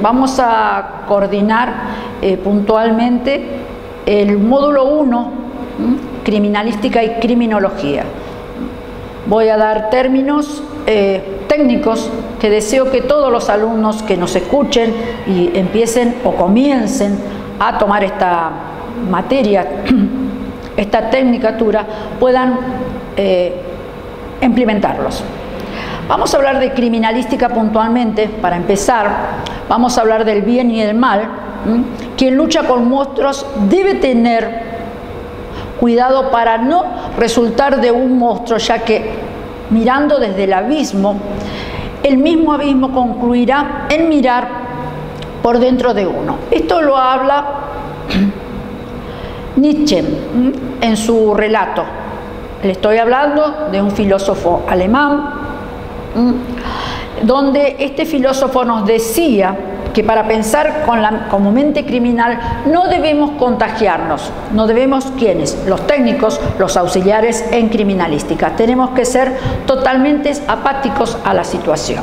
vamos a coordinar puntualmente el módulo 1, criminalística y criminología. Voy a dar términos técnicos que deseo que todos los alumnos que nos escuchen y empiecen o comiencen a tomar esta materia, esta tecnicatura, puedan implementarlos. Vamos a hablar de criminalística puntualmente. Para empezar, vamos a hablar del bien y el mal. Quien lucha con monstruos debe tener cuidado para no resultar de un monstruo, ya que mirando desde el abismo, el mismo abismo concluirá en mirar por dentro de uno. Esto lo habla Nietzsche en su relato. Le estoy hablando de un filósofo alemán, donde este filósofo nos decía que para pensar como mente criminal no debemos contagiarnos, no debemos, ¿quiénes? Los técnicos, los auxiliares en criminalística. Tenemos que ser totalmente apáticos a la situación.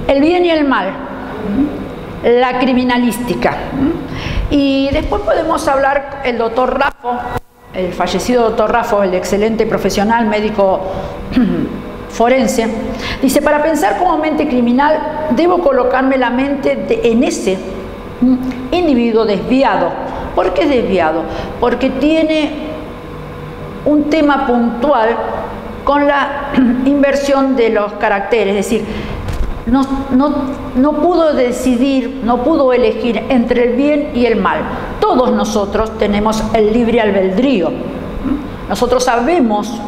El bien y el mal, la criminalística. Y después podemos hablar el doctor Raffo, el fallecido doctor Raffo, el excelente profesional médico forense, dice: para pensar como mente criminal debo colocarme la mente en ese individuo desviado. ¿Por qué desviado? Porque tiene un tema puntual con la inversión de los caracteres, es decir, no pudo decidir, no pudo elegir entre el bien y el mal. Todos nosotros tenemos el libre albedrío. Nosotros sabemos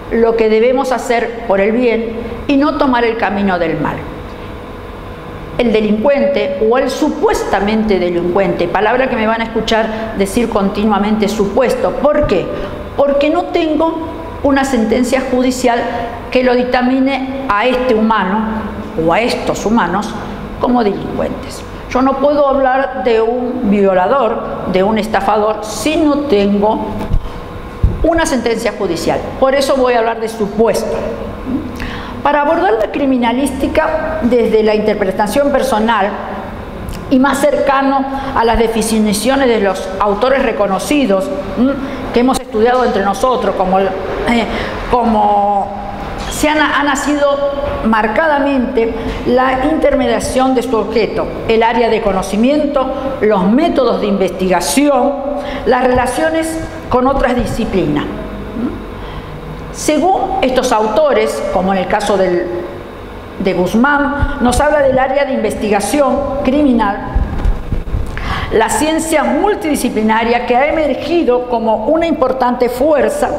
lo que debemos hacer por el bien y no tomar el camino del mal. El delincuente o el supuestamente delincuente, palabra que me van a escuchar decir continuamente supuesto. ¿Por qué? Porque no tengo una sentencia judicial que lo dictamine a este humano o a estos humanos como delincuentes. Yo no puedo hablar de un violador, de un estafador, si no tengo una sentencia judicial. Por eso voy a hablar de supuesto. Para abordar la criminalística desde la interpretación personal y más cercano a las definiciones de los autores reconocidos que hemos estudiado entre nosotros, como se ha nacido marcadamente la intermediación de su objeto, el área de conocimiento, los métodos de investigación, las relaciones con otras disciplinas. Según estos autores, como en el caso de Guzmán, nos habla del área de investigación criminal, la ciencia multidisciplinaria que ha emergido como una importante fuerza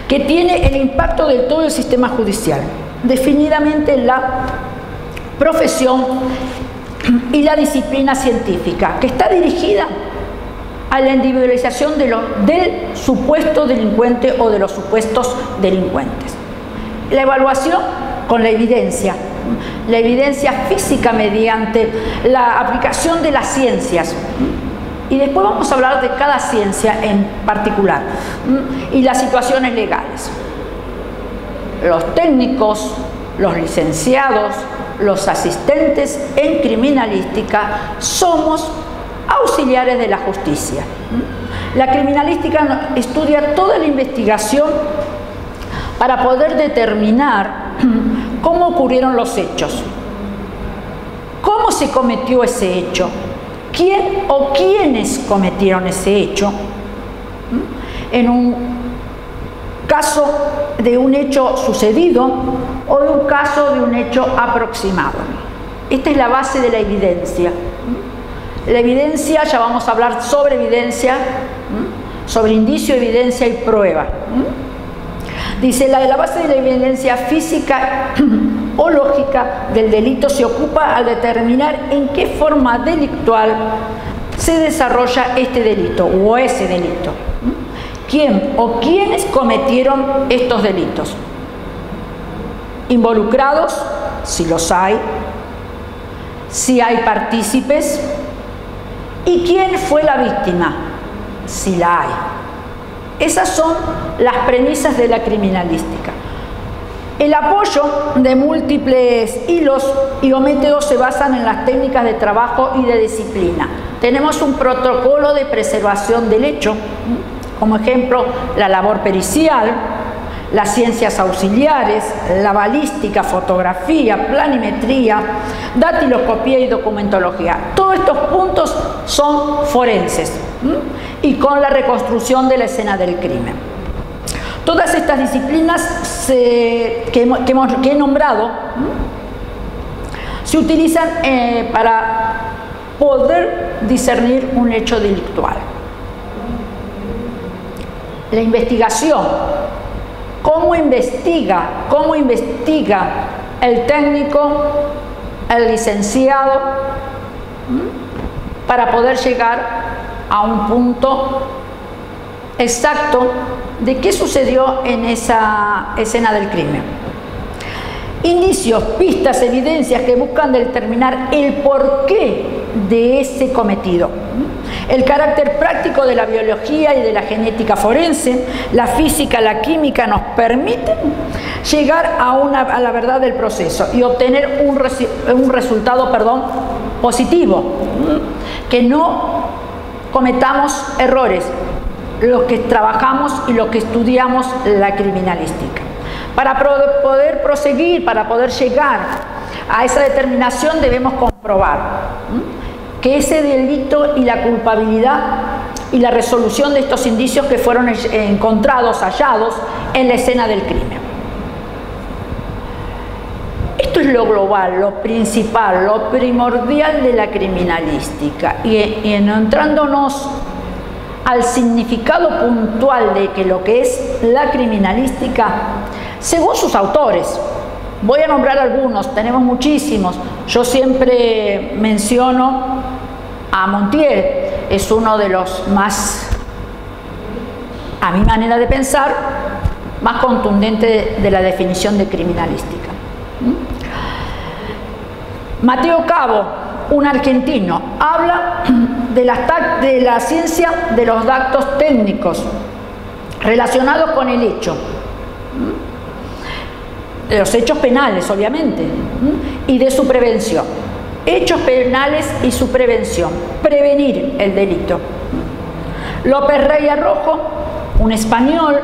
que tiene el impacto de todo el sistema judicial, definidamente la profesión y la disciplina científica, que está dirigida a la individualización del supuesto delincuente o de los supuestos delincuentes. La evaluación con la evidencia física mediante la aplicación de las ciencias. Y después vamos a hablar de cada ciencia en particular y las situaciones legales. Los técnicos, los licenciados, los asistentes en criminalística somos auxiliares de la justicia. La criminalística estudia toda la investigación para poder determinar cómo ocurrieron los hechos, cómo se cometió ese hecho, quién o quiénes cometieron ese hecho, en un caso de un hecho sucedido o de un caso de un hecho aproximado. Esta es la base de la evidencia. La evidencia, ya vamos a hablar sobre evidencia, sobre indicio, evidencia y prueba. Dice, la base de la evidencia física o lógica del delito se ocupa al determinar en qué forma delictual se desarrolla este delito o ese delito. ¿Quién o quiénes cometieron estos delitos? Involucrados, si los hay, si hay partícipes, y quién fue la víctima, si la hay. Esas son las premisas de la criminalística. El apoyo de múltiples hilos y o métodos se basan en las técnicas de trabajo y de disciplina. Tenemos un protocolo de preservación del hecho, como ejemplo la labor pericial, las ciencias auxiliares, la balística, fotografía, planimetría, datiloscopía y documentología. Todos estos puntos son forenses y con la reconstrucción de la escena del crimen. Todas estas disciplinas que he nombrado se utilizan para poder discernir un hecho delictual. La investigación, cómo investiga el técnico, el licenciado, para poder llegar a un punto exacto de qué sucedió en esa escena del crimen. Indicios, pistas, evidencias que buscan determinar el porqué de ese cometido. El carácter práctico de la biología y de la genética forense, la física, la química nos permiten llegar a la verdad del proceso y obtener un resultado positivo, que no cometamos errores los que trabajamos y los que estudiamos la criminalística. Para poder proseguir, para poder llegar a esa determinación, debemos comprobar que ese delito y la culpabilidad y la resolución de estos indicios que fueron encontrados, hallados en la escena del crimen. Esto es lo global, lo principal, lo primordial de la criminalística. Y entrándonos al significado puntual de que lo que es la criminalística, según sus autores, voy a nombrar algunos, tenemos muchísimos. Yo siempre menciono a Montiel, es uno de los más, a mi manera de pensar, más contundente de la definición de criminalística. Mateo Cabo, un argentino, habla de la ciencia de los datos técnicos relacionados con el hecho, de los hechos penales, obviamente, y de su prevención. Hechos penales y su prevención, prevenir el delito. López Rey Arrojo, un español,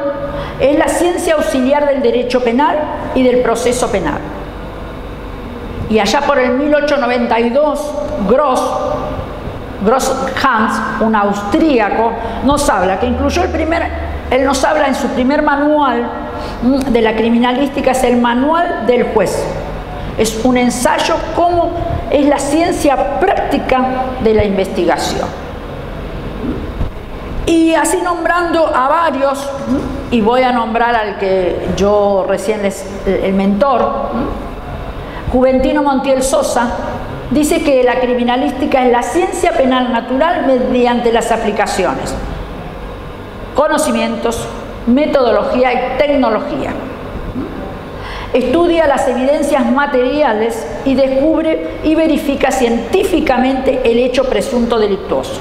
es la ciencia auxiliar del derecho penal y del proceso penal. Y allá por el 1892, Gross Hans, un austríaco, nos habla, que incluyó él nos habla en su primer manual de la criminalística, es el manual del juez. Es un ensayo cómo es la ciencia práctica de la investigación. Y así nombrando a varios, y voy a nombrar al que yo recién el mentor, Juventino Montiel Sosa, dice que la criminalística es la ciencia penal natural mediante las aplicaciones, conocimientos, metodología y tecnología. Estudia las evidencias materiales y descubre y verifica científicamente el hecho presunto delictuoso.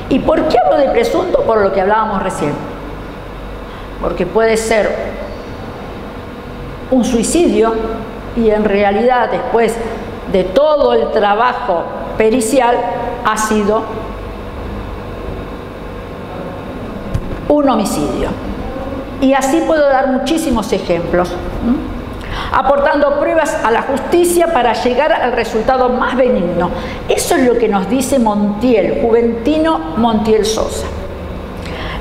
¿Y por qué hablo de presunto? Por lo que hablábamos recién. Porque puede ser un suicidio y en realidad después de todo el trabajo pericial ha sido un homicidio. Y así puedo dar muchísimos ejemplos, aportando pruebas a la justicia para llegar al resultado más benigno. Eso es lo que nos dice Montiel, Juventino Montiel Sosa.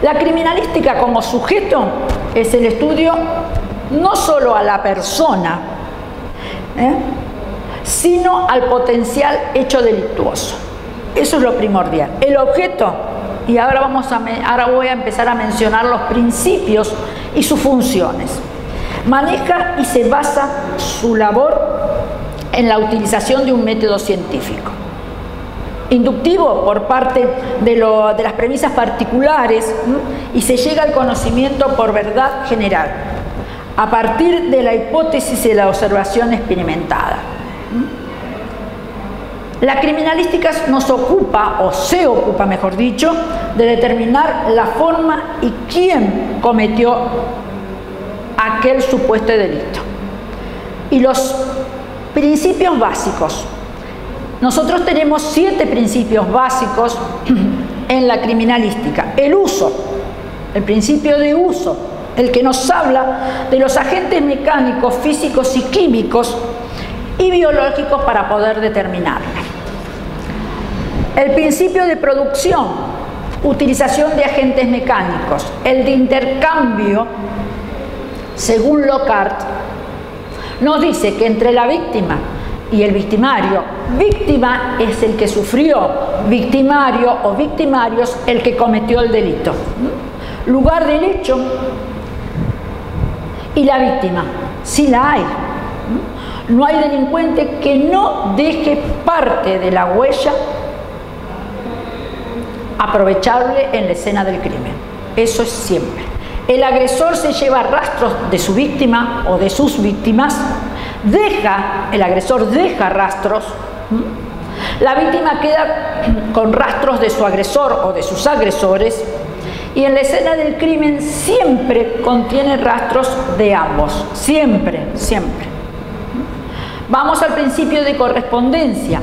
La criminalística como sujeto es el estudio no solo a la persona, sino al potencial hecho delictuoso. Eso es lo primordial. El objeto, y ahora voy a empezar a mencionar los principios y sus funciones. Maneja y se basa su labor en la utilización de un método científico. Inductivo por parte de las premisas particulares, y se llega al conocimiento por verdad general, a partir de la hipótesis y de la observación experimentada. La criminalística nos ocupa, o se ocupa mejor dicho, de determinar la forma y quién cometió aquel supuesto delito. Y los principios básicos. Nosotros tenemos 7 principios básicos en la criminalística. El uso, el principio de uso, el que nos habla de los agentes mecánicos, físicos y químicos y biológicos para poder determinarla. El principio de producción, utilización de agentes mecánicos. El de intercambio, según Lockhart, nos dice que entre la víctima y el victimario, víctima es el que sufrió, victimario o victimarios el que cometió el delito. Lugar del hecho y la víctima, si la hay. No hay delincuente que no deje parte de la huella aprovechable en la escena del crimen. Eso es siempre. El agresor se lleva rastros de su víctima o de sus víctimas, el agresor deja rastros, la víctima queda con rastros de su agresor o de sus agresores, y en la escena del crimen siempre contiene rastros de ambos, siempre, siempre. Vamos al principio de correspondencia.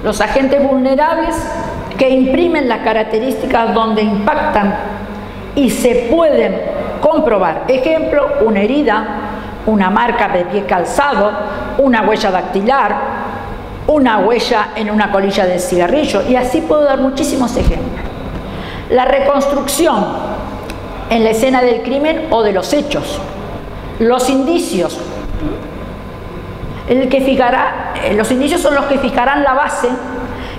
Los agentes vulnerables que imprimen las características donde impactan y se pueden comprobar. Ejemplo, una herida, una marca de pie calzado, una huella dactilar, una huella en una colilla de cigarrillo, y así puedo dar muchísimos ejemplos. La reconstrucción en la escena del crimen o de los hechos. Los indicios. Los indicios son los que fijarán la base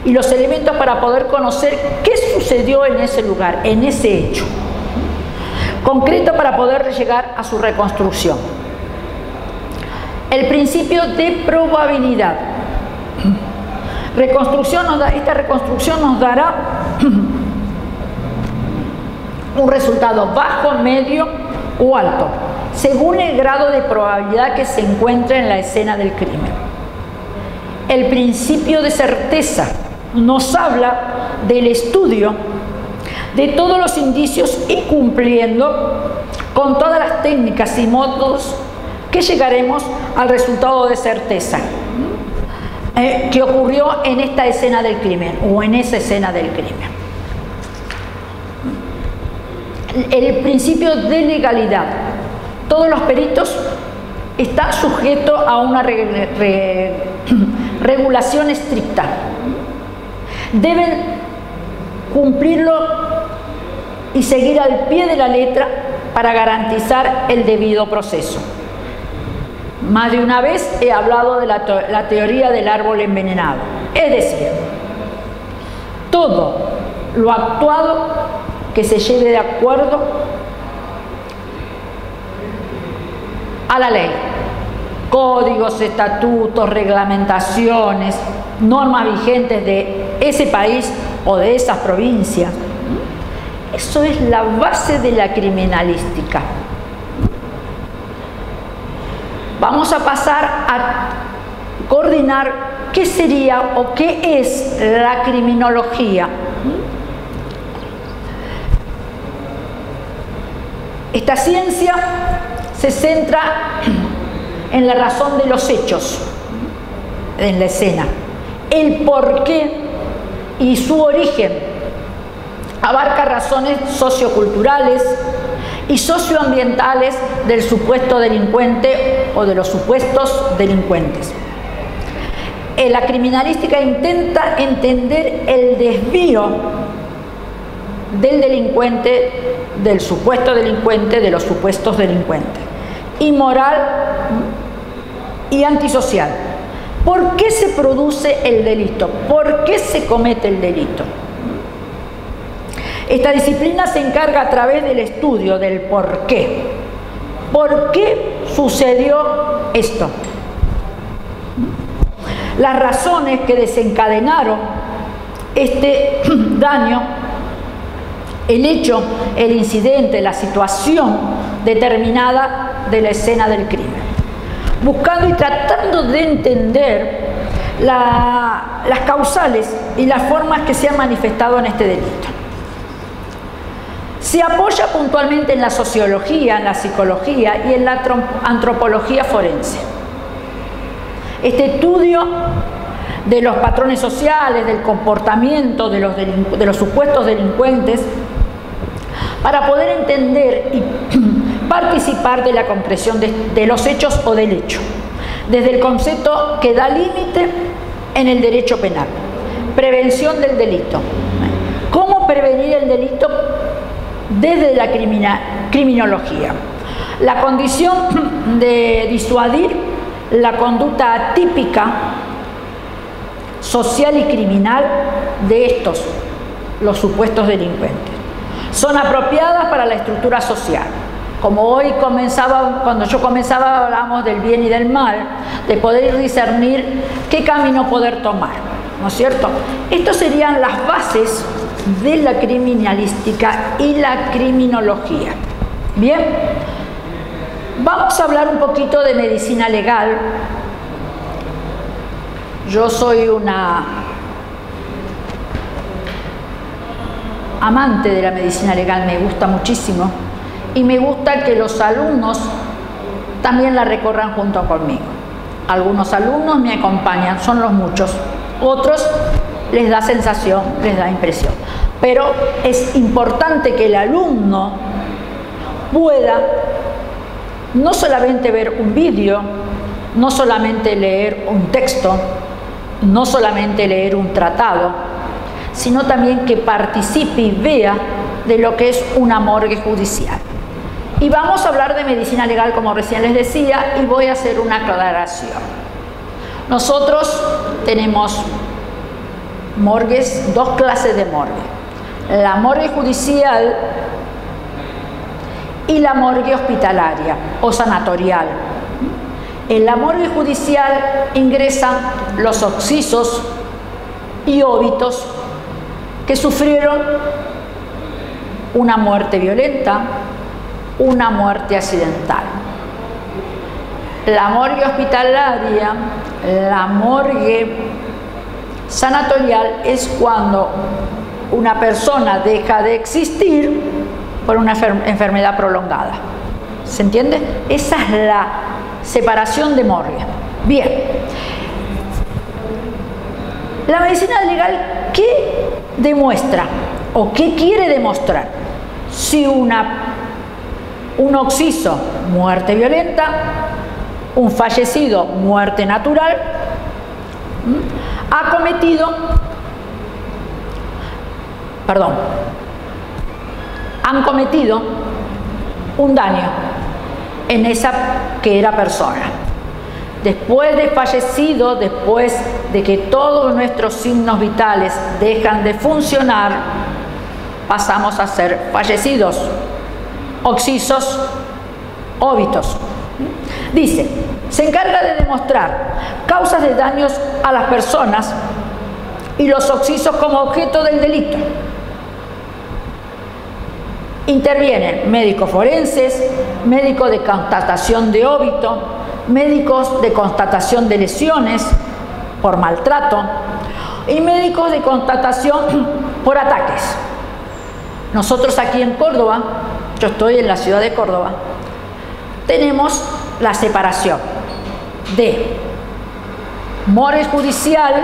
y los elementos para poder conocer qué sucedió en ese lugar, en ese hecho concreto, para poder llegar a su reconstrucción. El principio de probabilidad. Esta reconstrucción nos dará un resultado bajo, medio o alto, según el grado de probabilidad que se encuentre en la escena del crimen. El principio de certeza nos habla del estudio de todos los indicios y cumpliendo con todas las técnicas y modos que llegaremos al resultado de certeza que ocurrió en esta escena del crimen o en esa escena del crimen. El principio de legalidad. Todos los peritos están sujetos a una regulación estricta. Deben cumplirlo y seguir al pie de la letra para garantizar el debido proceso. Más de una vez he hablado de la teoría del árbol envenenado. Es decir, todo lo actuado que se lleve de acuerdo a la ley, códigos, estatutos, reglamentaciones, normas vigentes de ese país o de esas provincias. Eso es la base de la criminalística. Vamos a pasar a coordinar qué sería o qué es la criminología. Esta ciencia se centra en la razón de los hechos en la escena, el porqué y su origen. Abarca razones socioculturales y socioambientales del supuesto delincuente o de los supuestos delincuentes. La criminalística intenta entender el desvío del delincuente, del supuesto delincuente, de los supuestos delincuentes, inmoral y antisocial. ¿Por qué se produce el delito? ¿Por qué se comete el delito? Esta disciplina se encarga a través del estudio del por qué. ¿Por qué sucedió esto? Las razones que desencadenaron este daño, el hecho, el incidente, la situación determinada de la escena del crimen. Buscando y tratando de entender las causales y las formas que se han manifestado en este delito. Se apoya puntualmente en la sociología, en la psicología y en la antropología forense. Este estudio de los patrones sociales, del comportamiento de los supuestos delincuentes, para poder entender y participar de la concreción de los hechos o del hecho, desde el concepto que da límite en el derecho penal. Prevención del delito. ¿Cómo prevenir el delito desde la criminología? La condición de disuadir la conducta atípica, social y criminal de estos, los supuestos delincuentes. Son apropiadas para la estructura social. Como hoy cuando yo comenzaba, hablábamos del bien y del mal, de poder discernir qué camino poder tomar, ¿no es cierto? Estas serían las bases de la criminalística y la criminología. Bien, vamos a hablar un poquito de medicina legal. Yo soy una amante de la medicina legal, me gusta muchísimo y me gusta que los alumnos también la recorran junto conmigo. Algunos alumnos me acompañan, son los muchos, otros les da sensación, les da impresión, pero es importante que el alumno pueda no solamente ver un vídeo, no solamente leer un texto, no solamente leer un tratado, sino también que participe y vea de lo que es una morgue judicial. Y vamos a hablar de medicina legal, como recién les decía, y voy a hacer una aclaración. Nosotros tenemos morgues, dos clases de morgue. La morgue judicial y la morgue hospitalaria o sanatorial. En la morgue judicial ingresan los occisos y óbitos que sufrieron una muerte violenta, una muerte accidental. La morgue hospitalaria, la morgue sanatorial es cuando una persona deja de existir por una enfermedad prolongada. ¿Se entiende? Esa es la separación de morgue. Bien. La medicina legal, ¿qué demuestra o qué quiere demostrar? Si un occiso, muerte violenta, un fallecido, muerte natural, han cometido un daño en esa que era persona. Después de fallecido, después de que todos nuestros signos vitales dejan de funcionar, pasamos a ser fallecidos, occisos, óbitos. Dice, se encarga de demostrar causas de daños a las personas y los occisos como objeto del delito. Intervienen médicos forenses, médicos de constatación de óbito, médicos de constatación de lesiones por maltrato y médicos de constatación por ataques. Nosotros aquí en Córdoba, yo estoy en la ciudad de Córdoba, tenemos la separación de morgue judicial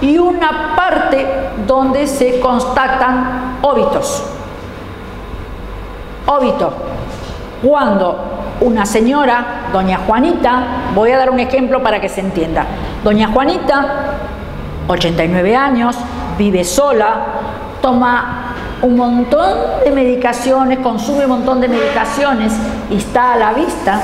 y una parte donde se constatan óbitos. Óbito, cuando una señora, doña Juanita, voy a dar un ejemplo para que se entienda. Doña Juanita, 89 años, vive sola, toma un montón de medicaciones, consume un montón de medicaciones y está a la vista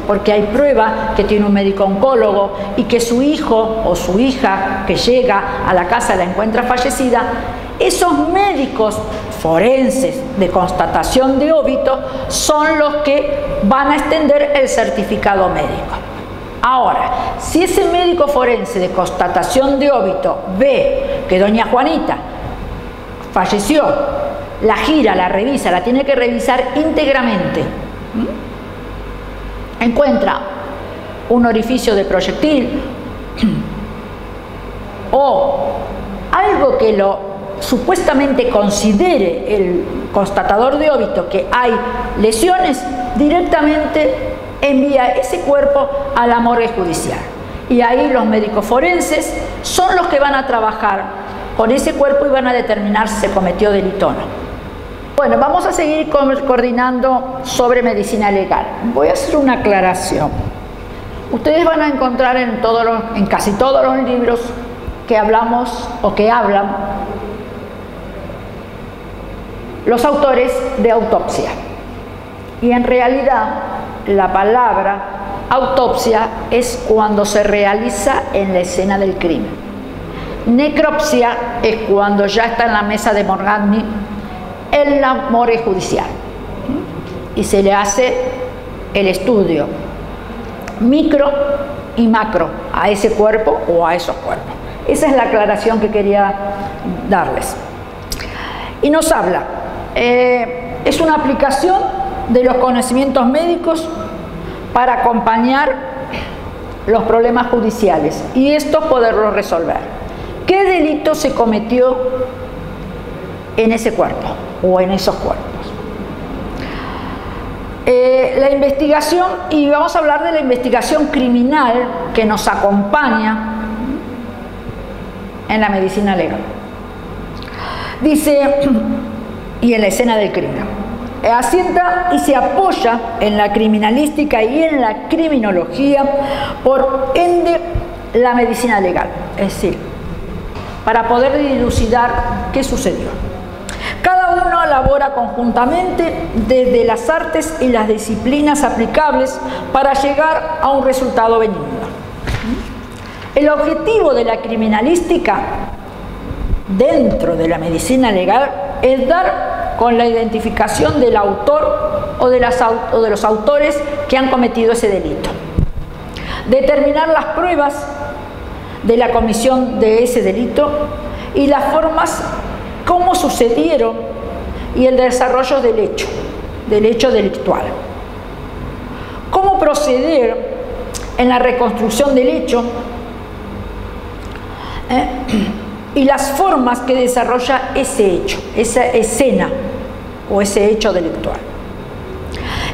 porque hay prueba que tiene un médico oncólogo y que su hijo o su hija que llega a la casa la encuentra fallecida. Esos médicos forenses de constatación de óbito son los que van a extender el certificado médico. Ahora, si ese médico forense de constatación de óbito ve que doña Juanita falleció, la gira, la revisa, la tiene que revisar íntegramente, encuentra un orificio de proyectil o algo que lo supuestamente considere el constatador de óbito que hay lesiones, directamente envía ese cuerpo a la morgue judicial. Y ahí los médicos forenses son los que van a trabajar con ese cuerpo y van a determinar si se cometió delito o no. Bueno, vamos a seguir coordinando sobre medicina legal. Voy a hacer una aclaración. Ustedes van a encontrar en casi todos los libros que hablamos o que hablan los autores de autopsia. Y en realidad la palabra autopsia es cuando se realiza en la escena del crimen. Necropsia es cuando ya está en la mesa de Morgagni en la morgue judicial y se le hace el estudio micro y macro a ese cuerpo o a esos cuerpos. Esa es la aclaración que quería darles. Y nos habla, es una aplicación de los conocimientos médicos para acompañar los problemas judiciales y esto poderlos resolver. ¿Qué delito se cometió en ese cuerpo o en esos cuerpos? La investigación, y vamos a hablar de la investigación criminal que nos acompaña en la medicina legal. Dice, y en la escena del crimen, asienta y se apoya en la criminalística y en la criminología, por ende la medicina legal, es decir, para poder dilucidar qué sucedió. Cada uno elabora conjuntamente desde las artes y las disciplinas aplicables para llegar a un resultado benigno. El objetivo de la criminalística dentro de la medicina legal es dar con la identificación del autor o de los autores que han cometido ese delito, determinar las pruebas de la comisión de ese delito y las formas cómo sucedieron y el desarrollo del hecho delictual. Cómo proceder en la reconstrucción del hecho y las formas que desarrolla ese hecho, esa escena o ese hecho delictual.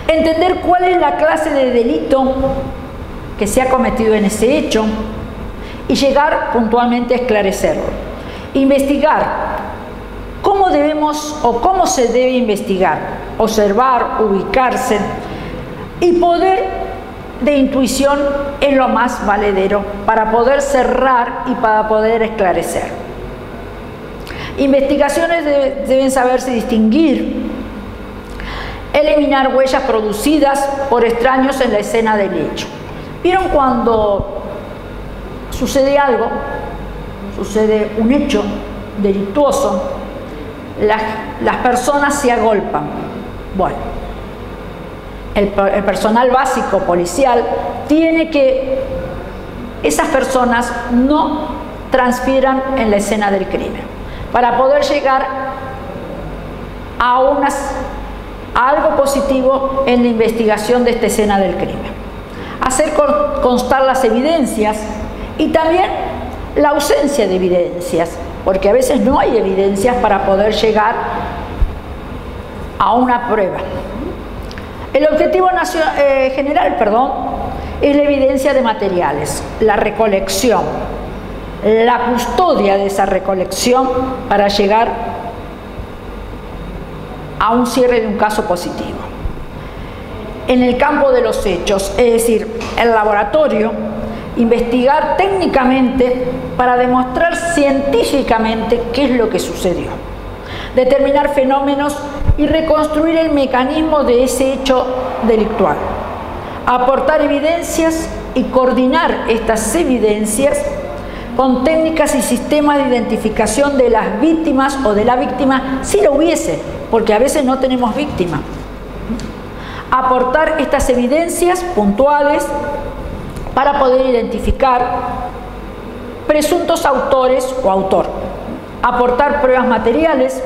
Entender cuál es la clase de delito que se ha cometido en ese hecho y llegar puntualmente a esclarecerlo. Investigar cómo debemos o cómo se debe investigar, observar, ubicarse y poder de intuición es lo más valedero para poder cerrar y para poder esclarecer. Investigaciones deben saberse distinguir, eliminar huellas producidas por extraños en la escena del hecho. ¿Vieron cuando sucede algo, sucede un hecho delictuoso, las personas se agolpan? Bueno, el personal básico policial tiene que esas personas no transpieran en la escena del crimen para poder llegar a algo positivo en la investigación de esta escena del crimen. Hacer constar las evidencias y también la ausencia de evidencias, porque a veces no hay evidencias para poder llegar a una prueba. El objetivo general, es la evidencia de materiales, la recolección, la custodia de esa recolección para llegar a un cierre de un caso positivo. En el campo de los hechos, es decir, el laboratorio, investigar técnicamente para demostrar científicamente qué es lo que sucedió, determinar fenómenos y reconstruir el mecanismo de ese hecho delictual, aportar evidencias y coordinar estas evidencias con técnicas y sistemas de identificación de las víctimas o de la víctima, si lo hubiese, porque a veces no tenemos víctima. Aportar estas evidencias puntuales para poder identificar presuntos autores o autor. Aportar pruebas materiales.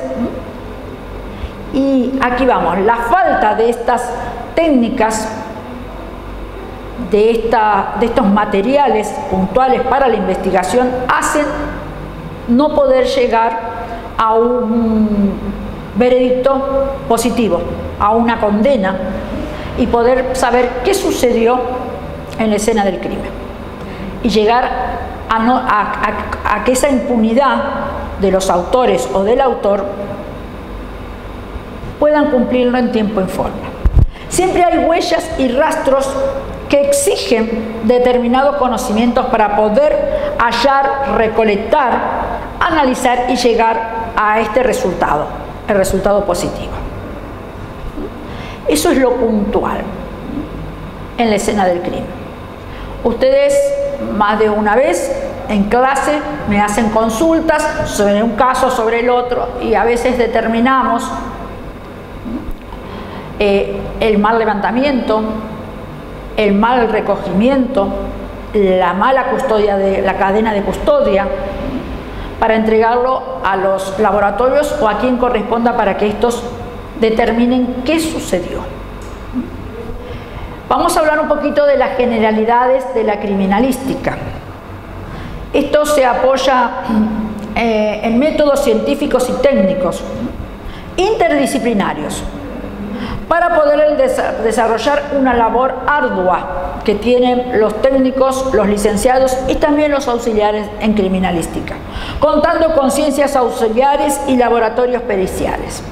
Y aquí vamos, la falta de estas técnicas, de estos materiales puntuales para la investigación, hacen no poder llegar a un veredicto positivo, a una condena, y poder saber qué sucedió en la escena del crimen y llegar a que esa impunidad de los autores o del autor puedan cumplirlo en tiempo y forma. Siempre hay huellas y rastros que exigen determinados conocimientos para poder hallar, recolectar, analizar y llegar a este resultado, el resultado positivo. Eso es lo puntual en la escena del crimen. Ustedes más de una vez en clase me hacen consultas sobre un caso, sobre el otro, y a veces determinamos el mal levantamiento, el mal recogimiento, la mala custodia de la cadena de custodia, para entregarlo a los laboratorios o a quien corresponda para que estos determinen qué sucedió. Vamos a hablar un poquito de las generalidades de la criminalística. Esto se apoya en métodos científicos y técnicos interdisciplinarios para poder desarrollar una labor ardua que tienen los técnicos, los licenciados y también los auxiliares en criminalística, contando con ciencias auxiliares y laboratorios periciales.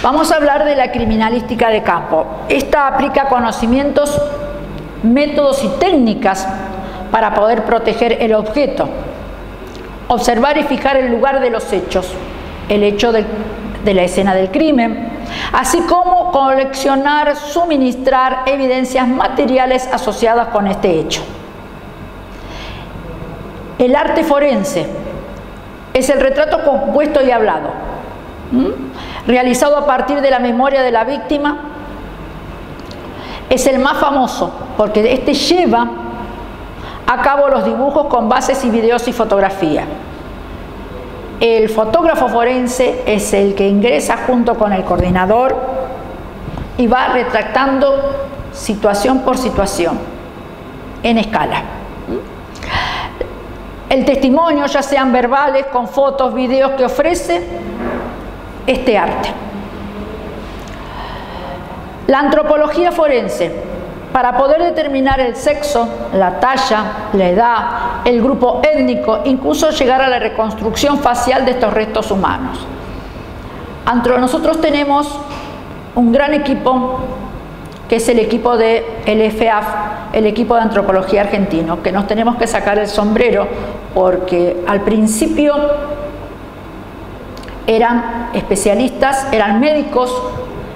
Vamos a hablar de la criminalística de campo. Esta aplica conocimientos, métodos y técnicas para poder proteger el objeto, observar y fijar el lugar de los hechos, el hecho de la escena del crimen, así como coleccionar, suministrar evidencias materiales asociadas con este hecho. El arte forense es el retrato compuesto y hablado, realizado a partir de la memoria de la víctima. Es el más famoso porque este lleva a cabo los dibujos con bases y videos y fotografía. El fotógrafo forense es el que ingresa junto con el coordinador y va retractando situación por situación en escala. El testimonio, ya sean verbales, con fotos, videos, que ofrece este arte. La antropología forense, para poder determinar el sexo, la talla, la edad, el grupo étnico, incluso llegar a la reconstrucción facial de estos restos humanos. Nosotros tenemos un gran equipo, que es el equipo del FAF, el equipo de antropología argentino, que nos tenemos que sacar el sombrero porque al principio eran especialistas, eran médicos,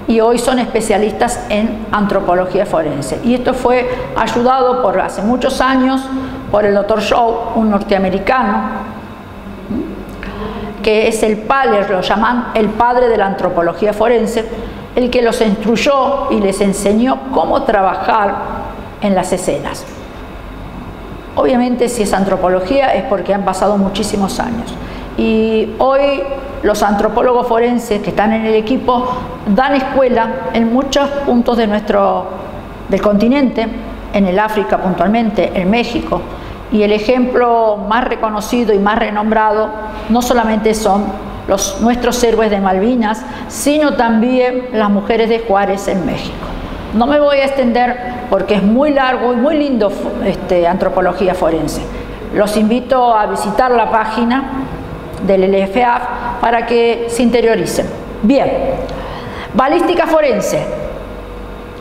y hoy son especialistas en antropología forense. Y esto fue ayudado por hace muchos años por el Dr. Shaw, un norteamericano, que es el padre, lo llaman el padre de la antropología forense, el que los instruyó y les enseñó cómo trabajar en las escenas. Obviamente, si es antropología es porque han pasado muchísimos años. Y hoy los antropólogos forenses que están en el equipo dan escuela en muchos puntos del continente, en el África puntualmente, en México, y el ejemplo más reconocido y más renombrado no solamente son nuestros héroes de Malvinas, sino también las mujeres de Juárez en México. No me voy a extender porque es muy largo y muy lindo antropología forense. Los invito a visitar la página del LFAF para que se interioricen. Bien, balística forense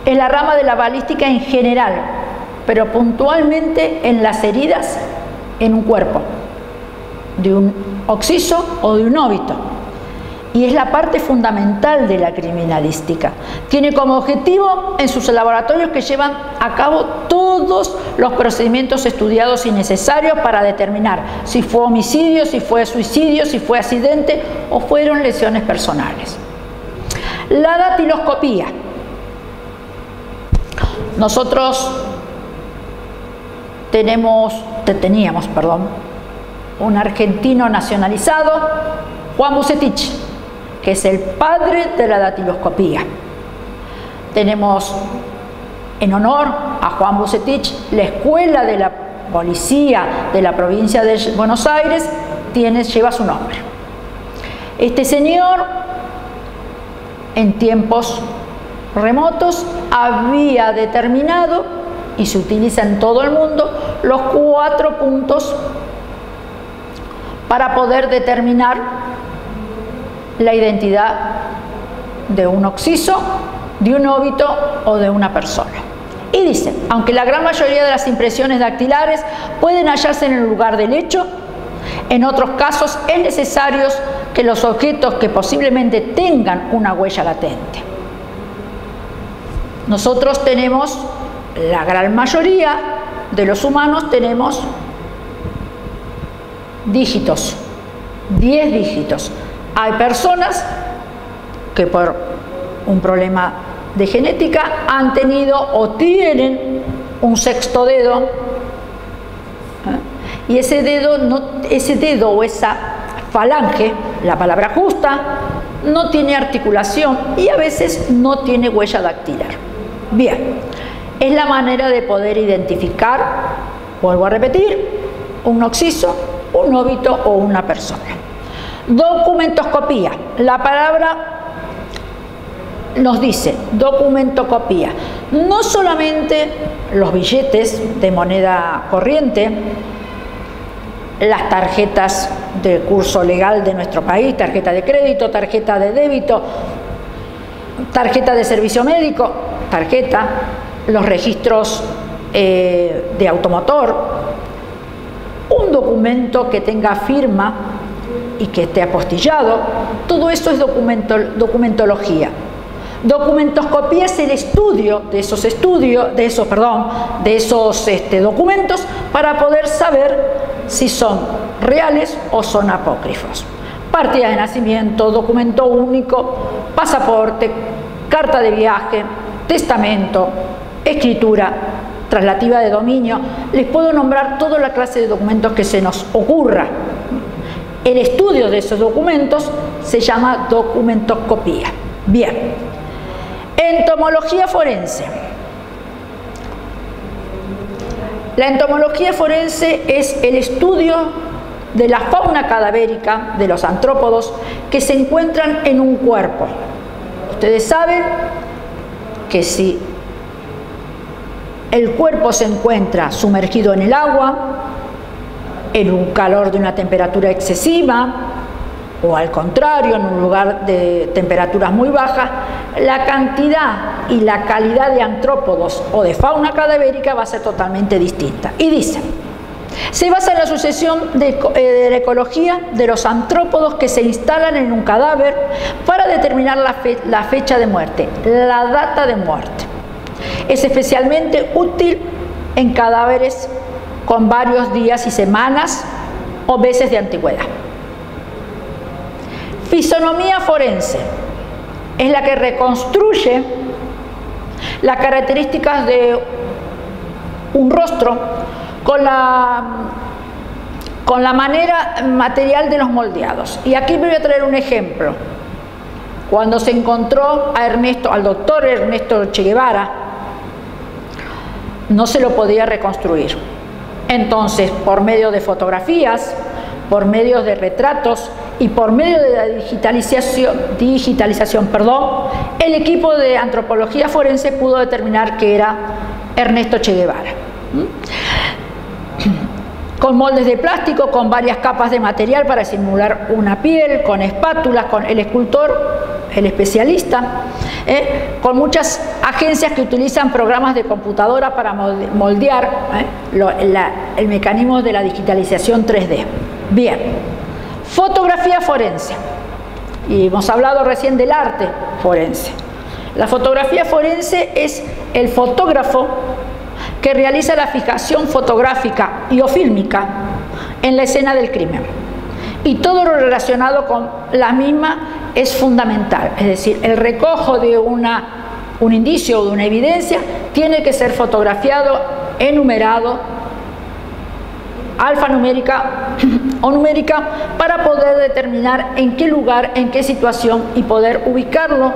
es la rama de la balística en general, pero puntualmente en las heridas en un cuerpo, de un occiso o de un óbito, y es la parte fundamental de la criminalística. Tiene como objetivo en sus laboratorios que llevan a cabo todos los procedimientos estudiados y necesarios para determinar si fue homicidio, si fue suicidio, si fue accidente o fueron lesiones personales. La datiloscopía. Nosotros teníamos un argentino nacionalizado, Juan Bucetich, que es el padre de la datiloscopía. Tenemos en honor a Juan Bucetich la escuela de la policía de la provincia de Buenos Aires lleva su nombre. Este señor, en tiempos remotos, había determinado, y se utiliza en todo el mundo, los 4 puntos para poder determinar la identidad de un occiso, de un óbito o de una persona. Y dice, aunque la gran mayoría de las impresiones dactilares pueden hallarse en el lugar del hecho, en otros casos es necesario que los objetos que posiblemente tengan una huella latente. Nosotros tenemos, la gran mayoría de los humanos tenemos dígitos, 10 dígitos. Hay personas que por un problema de genética han tenido o tienen un 6º dedo, y ese dedo o esa falange, la palabra justa, no tiene articulación y a veces no tiene huella dactilar. Bien, es la manera de poder identificar, vuelvo a repetir, un occiso, un óbito o una persona. Documentoscopía. La palabra nos dice documentoscopía. No solamente los billetes de moneda corriente, las tarjetas de curso legal de nuestro país, tarjeta de crédito, tarjeta de débito, tarjeta de servicio médico, los registros de automotor, un documento que tenga firma y que esté apostillado, todo eso es documentología. Documentoscopía es el estudio de esos documentos para poder saber si son reales o son apócrifos. Partida de nacimiento, documento único, pasaporte, carta de viaje, testamento, escritura, traslativa de dominio. Les puedo nombrar toda la clase de documentos que se nos ocurra. El estudio de esos documentos se llama documentoscopía. Bien. Entomología forense. La entomología forense es el estudio de la fauna cadavérica de los antrópodos que se encuentran en un cuerpo. Ustedes saben que si el cuerpo se encuentra sumergido en el agua, en un calor de una temperatura excesiva, o al contrario, en un lugar de temperaturas muy bajas, la cantidad y la calidad de antrópodos o de fauna cadavérica va a ser totalmente distinta. Y dice, se basa en la sucesión de la ecología de los antrópodos que se instalan en un cadáver para determinar la fecha de muerte, la data de muerte. Es especialmente útil en cadáveres con varios días y semanas o meses de antigüedad. Fisonomía forense es la que reconstruye las características de un rostro con la manera material de los moldeados. Y aquí me voy a traer un ejemplo. Cuando se encontró al doctor Ernesto Che Guevara, no se lo podía reconstruir. Entonces, por medio de fotografías, por medio de retratos y por medio de la digitalización, el equipo de antropología forense pudo determinar que era Ernesto Che Guevara. Con moldes de plástico, con varias capas de material para simular una piel, con espátulas, con el escultor, el especialista, con muchas agencias que utilizan programas de computadora para moldear el mecanismo de la digitalización 3D. Bien, fotografía forense. Y hemos hablado recién del arte forense. La fotografía forense es el fotógrafo que realiza la fijación fotográfica y o fílmica en la escena del crimen. Y todo lo relacionado con la misma es fundamental. Es decir, el recojo de un indicio o de una evidencia tiene que ser fotografiado, enumerado, alfanumérica o numérica, para poder determinar en qué lugar, en qué situación y poder ubicarlo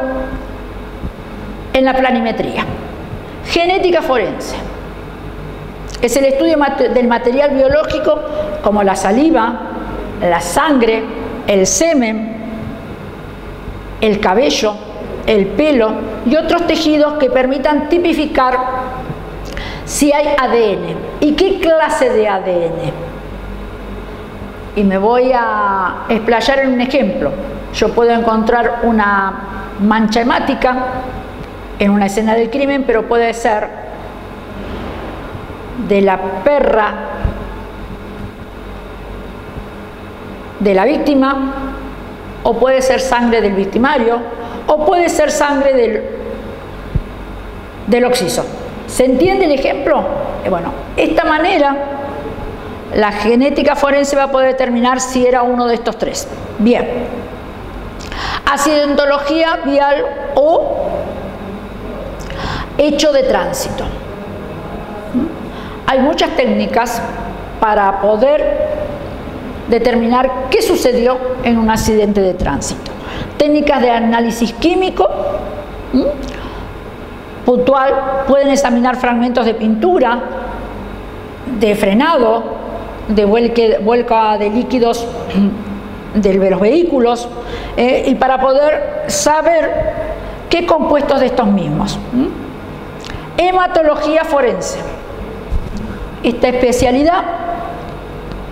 en la planimetría. Genética forense es el estudio del material biológico como la saliva, la sangre, el semen, el cabello, el pelo y otros tejidos que permitan tipificar si hay ADN y qué clase de ADN. Y me voy a explayar en un ejemplo. Yo puedo encontrar una mancha hemática en una escena del crimen, pero puede ser de la perra de la víctima, o puede ser sangre del victimario, o puede ser sangre del occiso. ¿Se entiende el ejemplo? Bueno, de esta manera la genética forense va a poder determinar si era uno de estos tres. Bien. Accidentología vial o hecho de tránsito. Hay muchas técnicas para poder determinar qué sucedió en un accidente de tránsito. Técnicas de análisis químico puntual, pueden examinar fragmentos de pintura, de frenado, de vuelca de líquidos de los vehículos, y para poder saber qué compuestos de estos mismos. Hematología forense. Esta especialidad,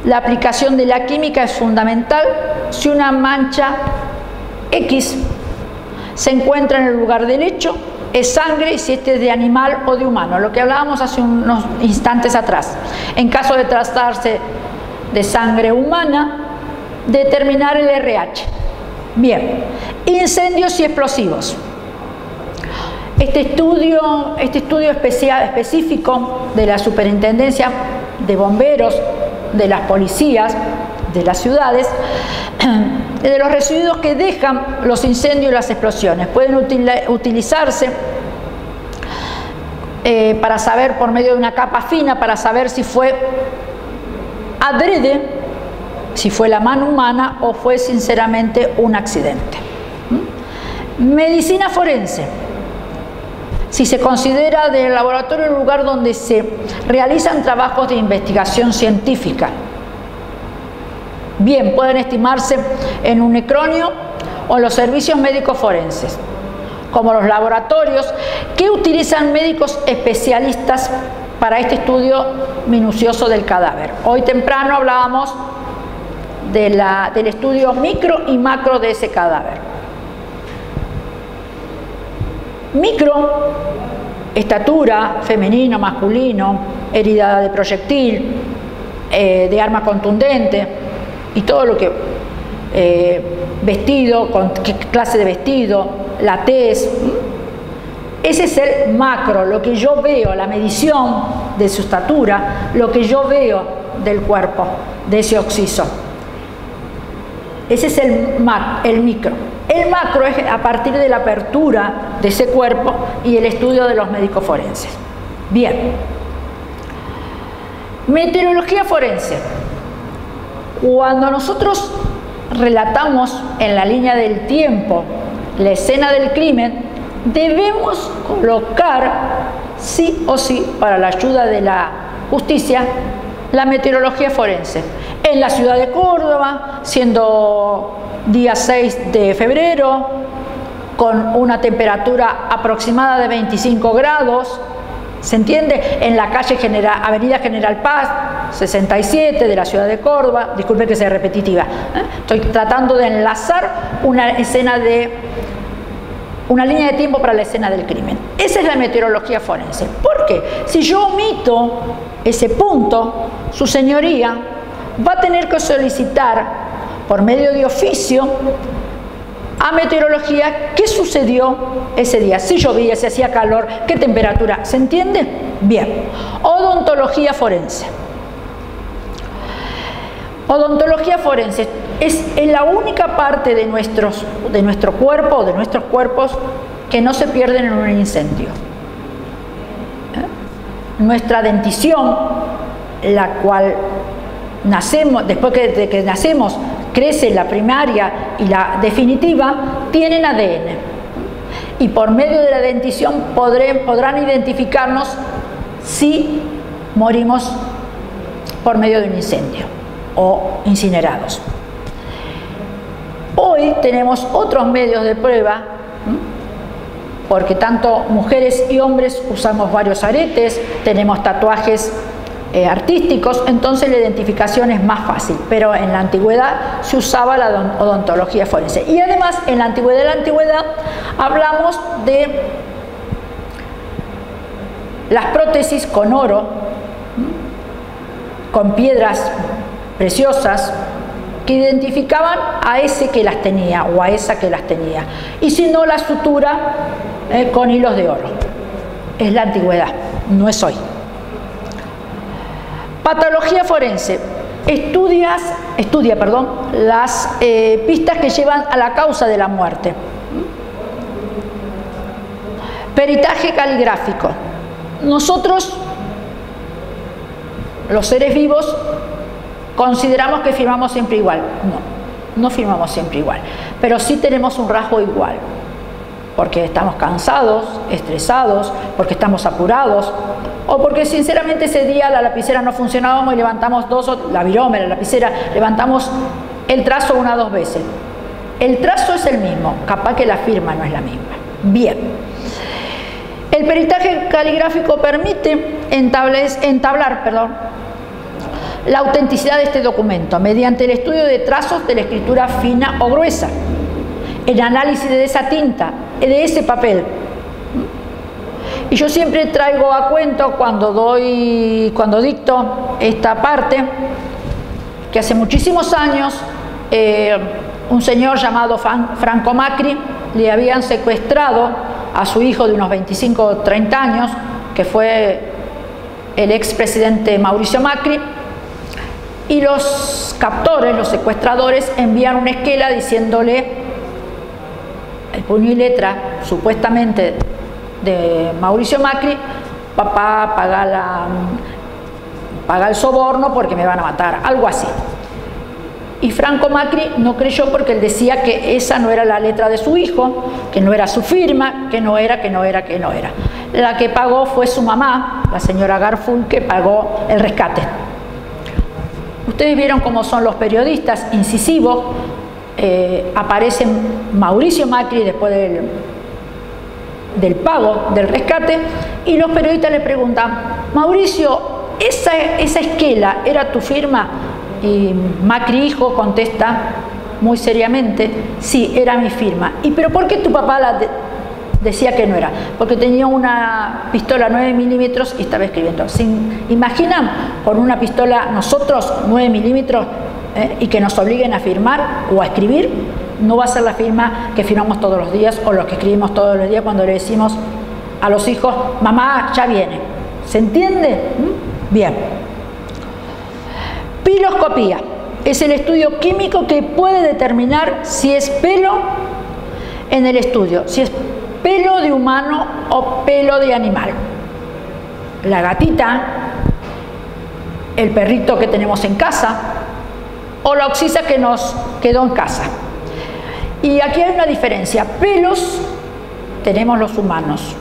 la aplicación de la química es fundamental si una mancha X se encuentra en el lugar del hecho, es sangre y si este es de animal o de humano, lo que hablábamos hace unos instantes atrás. En caso de tratarse de sangre humana, determinar el RH. Bien, incendios y explosivos. Este estudio específico de la Superintendencia de Bomberos, de las policías, de las ciudades, de los residuos que dejan los incendios y las explosiones. Pueden utilizarse para saber, por medio de una capa fina, para saber si fue adrede, si fue la mano humana o fue sinceramente un accidente. Medicina forense. Si se considera del laboratorio el lugar donde se realizan trabajos de investigación científica. Bien, pueden estimarse en un necronio o en los servicios médicos forenses, como los laboratorios que utilizan médicos especialistas para este estudio minucioso del cadáver. Hoy temprano hablábamos del estudio micro y macro de ese cadáver. Micro, estatura, femenino, masculino, herida de proyectil, de arma contundente y todo lo que, vestido, con qué clase de vestido, la tez. Ese es el macro, lo que yo veo, la medición de su estatura, lo que yo veo del cuerpo, de ese occiso. Ese es el micro. El macro es a partir de la apertura de ese cuerpo y el estudio de los médicos forenses. Bien. Meteorología forense. Cuando nosotros relatamos en la línea del tiempo la escena del crimen, debemos colocar sí o sí, para la ayuda de la justicia, la meteorología forense. En la ciudad de Córdoba, siendo día 6 de febrero, con una temperatura aproximada de 25 grados, ¿se entiende? En la calle Avenida General Paz, 67 de la ciudad de Córdoba, disculpe que sea repetitiva, estoy tratando de enlazar una línea de tiempo para la escena del crimen. Esa es la meteorología forense. ¿Por qué? Si yo omito ese punto, su señoría va a tener que solicitar por medio de oficio a meteorología qué sucedió ese día, si llovía, si hacía calor, qué temperatura. ¿Se entiende? Bien. Odontología forense. Odontología forense es la única parte de nuestro cuerpo o de nuestros cuerpos que no se pierden en un incendio. Nuestra dentición, la cual nacemos, después de que nacemos, crece la primaria y la definitiva, tienen ADN. Y por medio de la dentición podrán identificarnos si morimos por medio de un incendio o incinerados. Hoy tenemos otros medios de prueba, porque tanto mujeres y hombres usamos varios aretes, tenemos tatuajes artísticos, entonces la identificación es más fácil, pero en la antigüedad se usaba la odontología forense. Y además en la antigüedad hablamos de las prótesis con oro, con piedras preciosas, que identificaban a ese que las tenía o a esa que las tenía, y si no, la sutura con hilos de oro. Es la antigüedad, no es hoy. Patología forense estudia las pistas que llevan a la causa de la muerte. Peritaje caligráfico. Nosotros, los seres vivos, consideramos que firmamos siempre igual. No firmamos siempre igual, pero sí tenemos un rasgo igual, porque estamos cansados, estresados, porque estamos apurados, o porque sinceramente ese día la lapicera no funcionábamos y levantamos la virome, la lapicera, levantamos el trazo 1 o 2 veces. El trazo es el mismo, capaz que la firma no es la misma. Bien. El peritaje caligráfico permite entablar la autenticidad de este documento mediante el estudio de trazos de la escritura fina o gruesa, el análisis de esa tinta, de ese papel. Y yo siempre traigo a cuento cuando dicto esta parte, que hace muchísimos años un señor llamado Franco Macri le habían secuestrado a su hijo de unos 25 o 30 años, que fue el expresidente Mauricio Macri, y los captores, los secuestradores, envían una esquela diciéndole, el puño y letra, supuestamente de Mauricio Macri: papá, paga el soborno porque me van a matar, algo así. Y Franco Macri no creyó, porque él decía que esa no era la letra de su hijo, que no era su firma, que no era. La que pagó fue su mamá, la señora Garfunkel, que pagó el rescate. Ustedes vieron cómo son los periodistas incisivos. Aparece Mauricio Macri después del pago del rescate, y los periodistas le preguntan: Mauricio, ¿esa esquela era tu firma? Y Macri hijo contesta muy seriamente: sí, era mi firma. ¿Y pero por qué tu papá decía que no era? Porque tenía una pistola 9 milímetros y estaba escribiendo. ¿Se imaginan con una pistola nosotros 9 milímetros y que nos obliguen a firmar o a escribir? No va a ser la firma que firmamos todos los días, o los que escribimos todos los días cuando le decimos a los hijos: mamá, ya viene. ¿Se entiende? Bien. Piloscopía es el estudio químico que puede determinar si es pelo en el estudio, si es pelo de humano o pelo de animal. La gatita, el perrito que tenemos en casa, o la oxisa que nos quedó en casa. Y aquí hay una diferencia: pelos tenemos los humanos,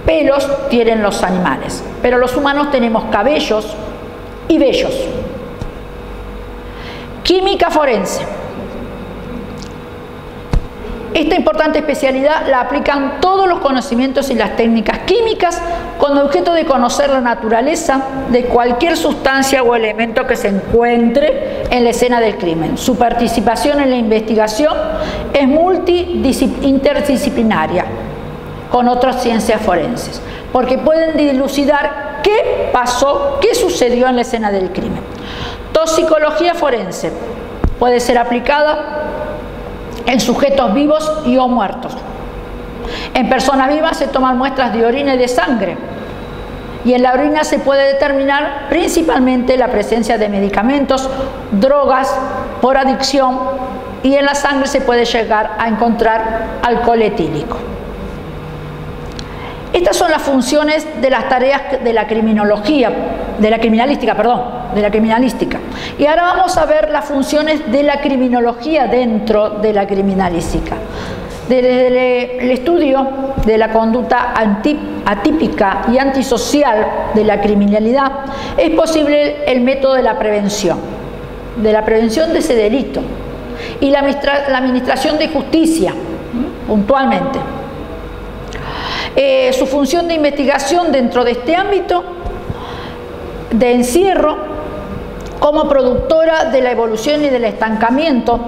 pelos tienen los animales, pero los humanos tenemos cabellos y vellos. Química forense. Esta importante especialidad la aplican todos los conocimientos y las técnicas químicas con objeto de conocer la naturaleza de cualquier sustancia o elemento que se encuentre en la escena del crimen. Su participación en la investigación es interdisciplinaria con otras ciencias forenses, porque pueden dilucidar qué pasó, qué sucedió en la escena del crimen. Toxicología forense puede ser aplicada en sujetos vivos y o muertos. En personas vivas se toman muestras de orina y de sangre, y en la orina se puede determinar principalmente la presencia de medicamentos, drogas por adicción, y en la sangre se puede llegar a encontrar alcohol etílico. Estas son las funciones de las tareas de la criminalística. Y ahora vamos a ver las funciones de la criminología dentro de la criminalística. Desde el estudio de la conducta atípica y antisocial de la criminalidad, es posible el método de la prevención de ese delito. y la administración de justicia, puntualmente. Su función de investigación dentro de este ámbito de encierro como productora de la evolución y del estancamiento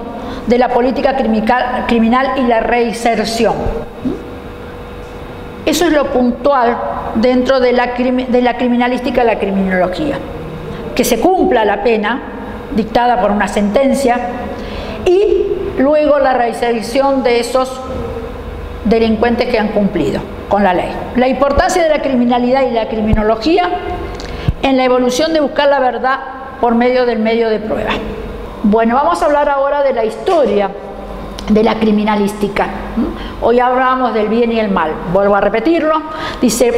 de la política criminal y la reinserción. Eso es lo puntual dentro de la criminalística y la criminología. Que se cumpla la pena dictada por una sentencia y luego la reinserción de esos delincuentes que han cumplido con la ley. La importancia de la criminalidad y la criminología en la evolución de buscar la verdad por medio del medio de prueba. Bueno, vamos a hablar ahora de la historia de la criminalística. Hoy hablamos del bien y el mal. Vuelvo a repetirlo. Dice,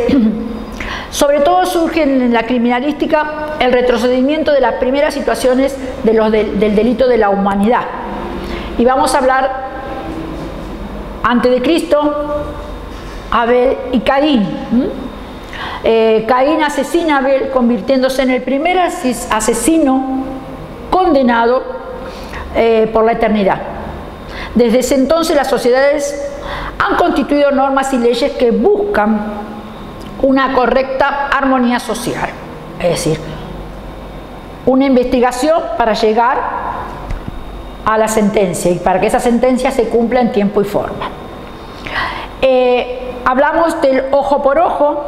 sobre todo surge en la criminalística el retrocedimiento de las primeras situaciones del delito de la humanidad. Y vamos a hablar antes de Cristo, Abel y Caín. Caín asesina a Abel, convirtiéndose en el primer asesino condenado por la eternidad. Desde ese entonces las sociedades han constituido normas y leyes que buscan una correcta armonía social, es decir, una investigación para llegar a la sentencia y para que esa sentencia se cumpla en tiempo y forma. Hablamos del ojo por ojo,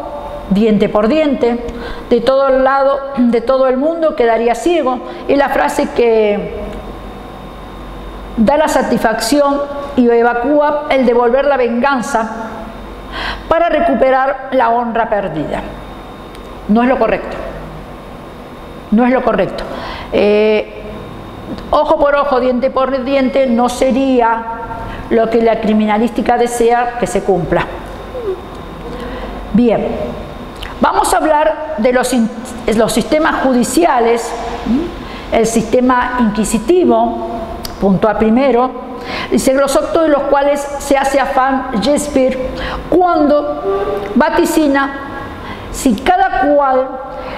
diente por diente, de todo el mundo quedaría ciego, y la frase que da la satisfacción y evacúa el devolver la venganza para recuperar la honra perdida. No es lo correcto. No es lo correcto. Ojo por ojo, diente por diente no sería lo que la criminalística desea que se cumpla. Bien, vamos a hablar de los sistemas judiciales, el sistema inquisitivo, puntual primero. Dice, los actos de los cuales se hace afán Shakespeare cuando vaticina si cada cual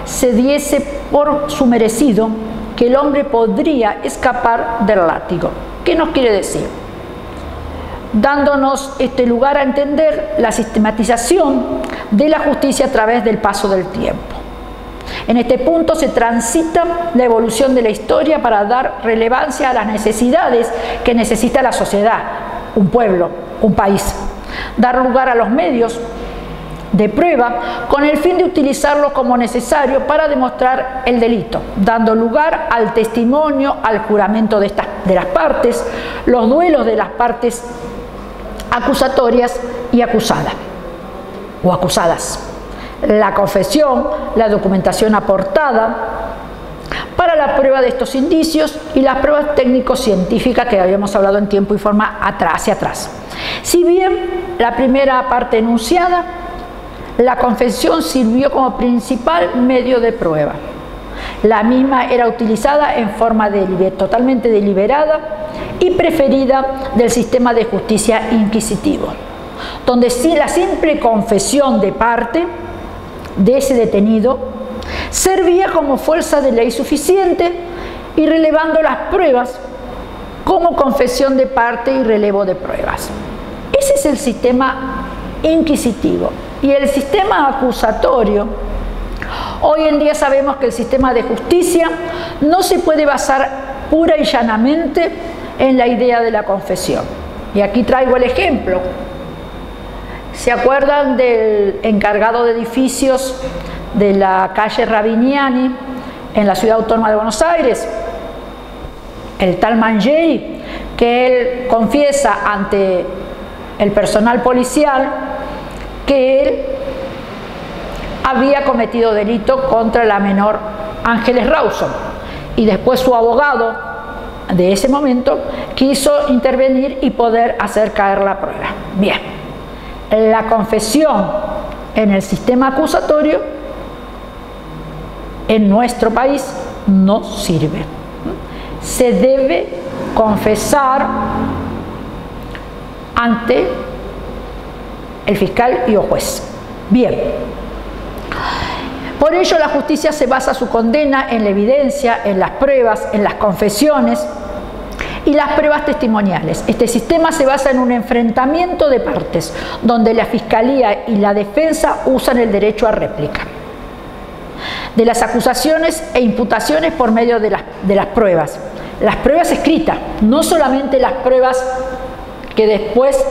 se diese por su merecido que el hombre podría escapar del látigo. ¿Qué nos quiere decir? Dándonos este lugar a entender la sistematización de la justicia a través del paso del tiempo. En este punto se transita la evolución de la historia para dar relevancia a las necesidades que necesita la sociedad, un pueblo, un país. Dar lugar a los medios de prueba con el fin de utilizarlos como necesario para demostrar el delito, dando lugar al testimonio, al juramento de las partes, los duelos de las partes acusatorias y acusadas o acusadas, la confesión, la documentación aportada para la prueba de estos indicios y las pruebas técnico-científicas que habíamos hablado en tiempo y forma hacia atrás. Si bien la primera parte enunciada, la confesión sirvió como principal medio de prueba. La misma era utilizada en forma totalmente deliberada y preferida del sistema de justicia inquisitivo, donde la simple confesión de parte de ese detenido servía como fuerza de ley suficiente y relevando las pruebas como confesión de parte y relevo de pruebas. Ese es el sistema inquisitivo. Y el sistema acusatorio, hoy en día sabemos que el sistema de justicia no se puede basar pura y llanamente en la idea de la confesión. Y aquí traigo el ejemplo. ¿Se acuerdan del encargado de edificios de la calle Rabiniani en la Ciudad Autónoma de Buenos Aires? El tal Mangieri, que él confiesa ante el personal policial que él había cometido delito contra la menor Ángeles Rawson, y después su abogado de ese momento quiso intervenir y poder hacer caer la prueba. Bien, la confesión en el sistema acusatorio en nuestro país no sirve. Se debe confesar ante el fiscal y o juez. Bien. Por ello la justicia se basa su condena en la evidencia, en las pruebas, en las confesiones, y las pruebas testimoniales. Este sistema se basa en un enfrentamiento de partes, donde la Fiscalía y la defensa usan el derecho a réplica de las acusaciones e imputaciones por medio de las pruebas. Las pruebas escritas, no solamente las pruebas que después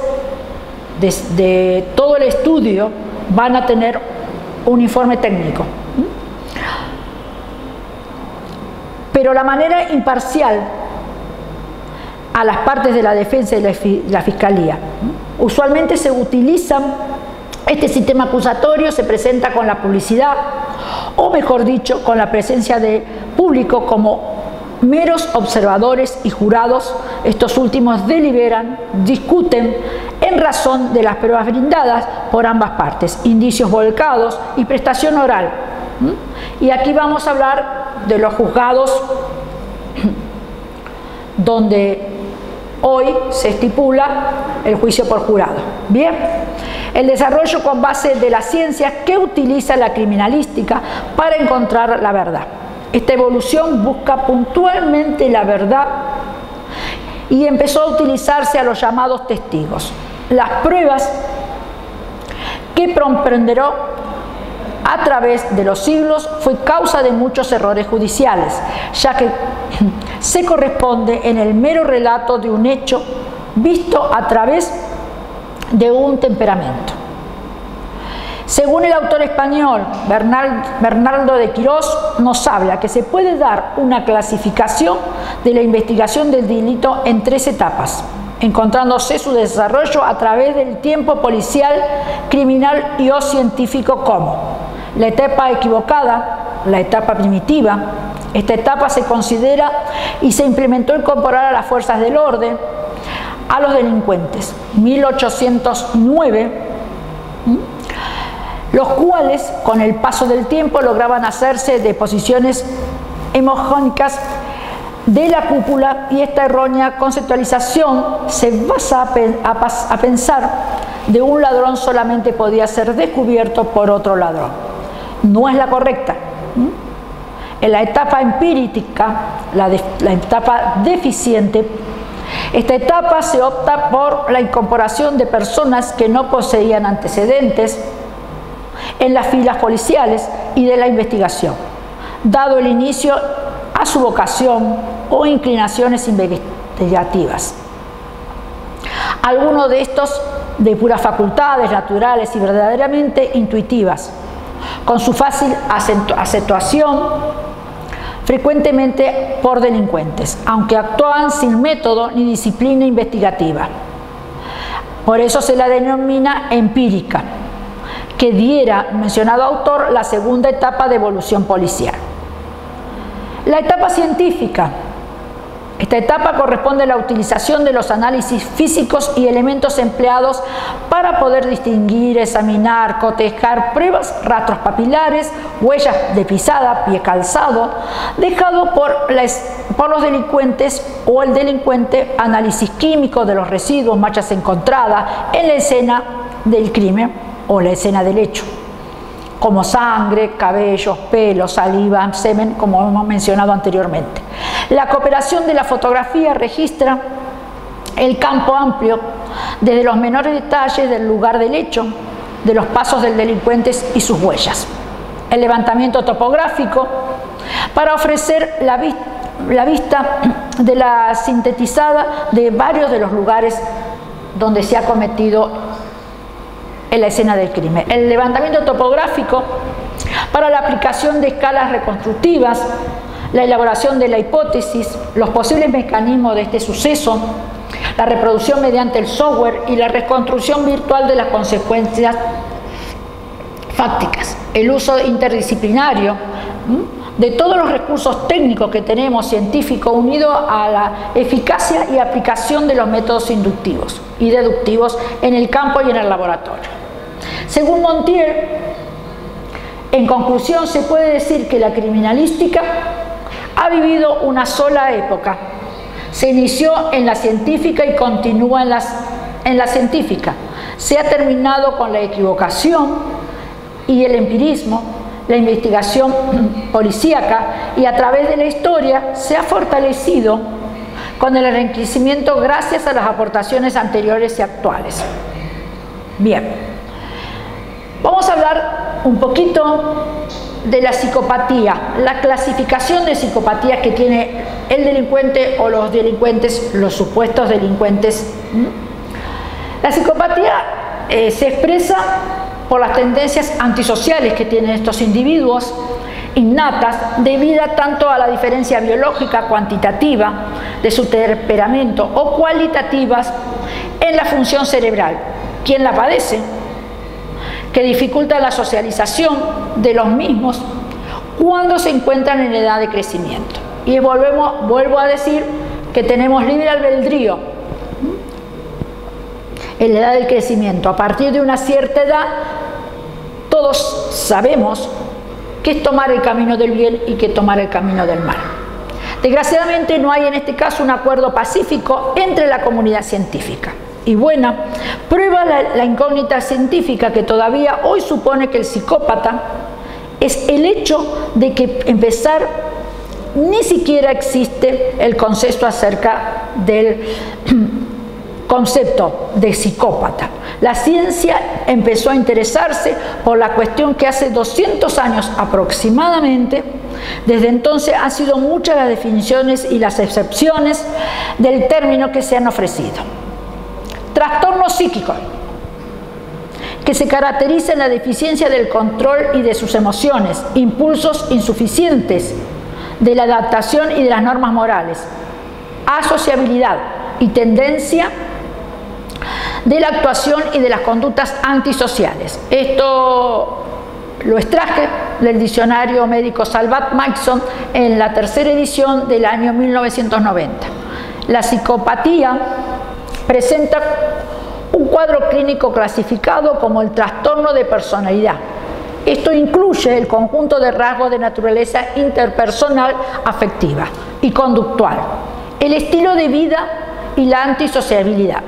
de todo el estudio van a tener un informe técnico. Pero la manera imparcial a las partes de la defensa y la Fiscalía. Usualmente se utiliza este sistema acusatorio, se presenta con la publicidad, o mejor dicho, con la presencia de público como meros observadores y jurados. Estos últimos deliberan, discuten en razón de las pruebas brindadas por ambas partes, indicios volcados y prestación oral. Y aquí vamos a hablar de los juzgados donde hoy se estipula el juicio por jurado. Bien, el desarrollo con base de la ciencia que utiliza la criminalística para encontrar la verdad. Esta evolución busca puntualmente la verdad y empezó a utilizarse a los llamados testigos. Las pruebas que comprenderó a través de los siglos fue causa de muchos errores judiciales, ya que se corresponde en el mero relato de un hecho visto a través de un temperamento. Según el autor español Bernardo de Quirós, nos habla que se puede dar una clasificación de la investigación del delito en 3 etapas, encontrándose su desarrollo a través del tiempo policial, criminal y o científico como la etapa equivocada, la etapa primitiva. Esta etapa se considera y se implementó incorporar a las fuerzas del orden, a los delincuentes, 1809, los cuales con el paso del tiempo lograban hacerse de posiciones hemogénicas de la cúpula, y esta errónea conceptualización se basa a pensar de un ladrón solamente podía ser descubierto por otro ladrón. No es la correcta. En la etapa empírica, la etapa deficiente, esta etapa se opta por la incorporación de personas que no poseían antecedentes en las filas policiales y de la investigación, dado el inicio a su vocación o inclinaciones investigativas. Algunos de estos de puras facultades naturales y verdaderamente intuitivas, con su fácil acentuación frecuentemente por delincuentes, aunque actuaban sin método ni disciplina investigativa. Por eso se la denomina empírica, que diera mencionado autor la segunda etapa de evolución policial. La etapa científica. Esta etapa corresponde a la utilización de los análisis físicos y elementos empleados para poder distinguir, examinar, cotejar pruebas, rastros papilares, huellas de pisada, pie calzado, dejado por los delincuentes o el delincuente, análisis químico de los residuos, manchas encontradas en la escena del crimen o la escena del hecho, como sangre, cabellos, pelos, saliva, semen, como hemos mencionado anteriormente. La cooperación de la fotografía registra el campo amplio, desde los menores detalles del lugar del hecho, de los pasos del delincuente y sus huellas. El levantamiento topográfico para ofrecer la vista de la sintetizada de varios de los lugares donde se ha cometido en la escena del crimen. El levantamiento topográfico para la aplicación de escalas reconstructivas, la elaboración de la hipótesis, los posibles mecanismos de este suceso, la reproducción mediante el software y la reconstrucción virtual de las consecuencias fácticas, el uso interdisciplinario de todos los recursos técnicos que tenemos científicos, unido a la eficacia y aplicación de los métodos inductivos y deductivos en el campo y en el laboratorio. Según Montiel, en conclusión, se puede decir que la criminalística ha vivido una sola época. Se inició en la científica y continúa en la científica. Se ha terminado con la equivocación y el empirismo, la investigación policíaca, y a través de la historia se ha fortalecido con el enriquecimiento gracias a las aportaciones anteriores y actuales. Bien, vamos a hablar un poquito de la psicopatía, la clasificación de psicopatía que tiene el delincuente o los delincuentes, los supuestos delincuentes. La psicopatía se expresa por las tendencias antisociales que tienen estos individuos, innatas, debido tanto a la diferencia biológica cuantitativa de su temperamento o cualitativas en la función cerebral. ¿Quién la padece? Que dificulta la socialización de los mismos cuando se encuentran en edad de crecimiento. Y vuelvo a decir que tenemos libre albedrío en la edad del crecimiento. A partir de una cierta edad, todos sabemos qué es tomar el camino del bien y qué tomar el camino del mal. Desgraciadamente no hay en este caso un acuerdo pacífico entre la comunidad científica. Y buena prueba la incógnita científica que todavía hoy supone que el psicópata es el hecho de que empezar ni siquiera existe el concepto acerca del concepto de psicópata. La ciencia empezó a interesarse por la cuestión que hace 200 años aproximadamente. Desde entonces han sido muchas las definiciones y las excepciones del término que se han ofrecido. Trastorno psíquico, que se caracteriza en la deficiencia del control y de sus emociones, impulsos insuficientes de la adaptación y de las normas morales, asociabilidad y tendencia de la actuación y de las conductas antisociales. Esto lo extraje del diccionario médico Salvat-Mason en la tercera edición del año 1990. La psicopatía presenta un cuadro clínico clasificado como el trastorno de personalidad. Esto incluye el conjunto de rasgos de naturaleza interpersonal, afectiva y conductual, el estilo de vida y la antisociabilidad.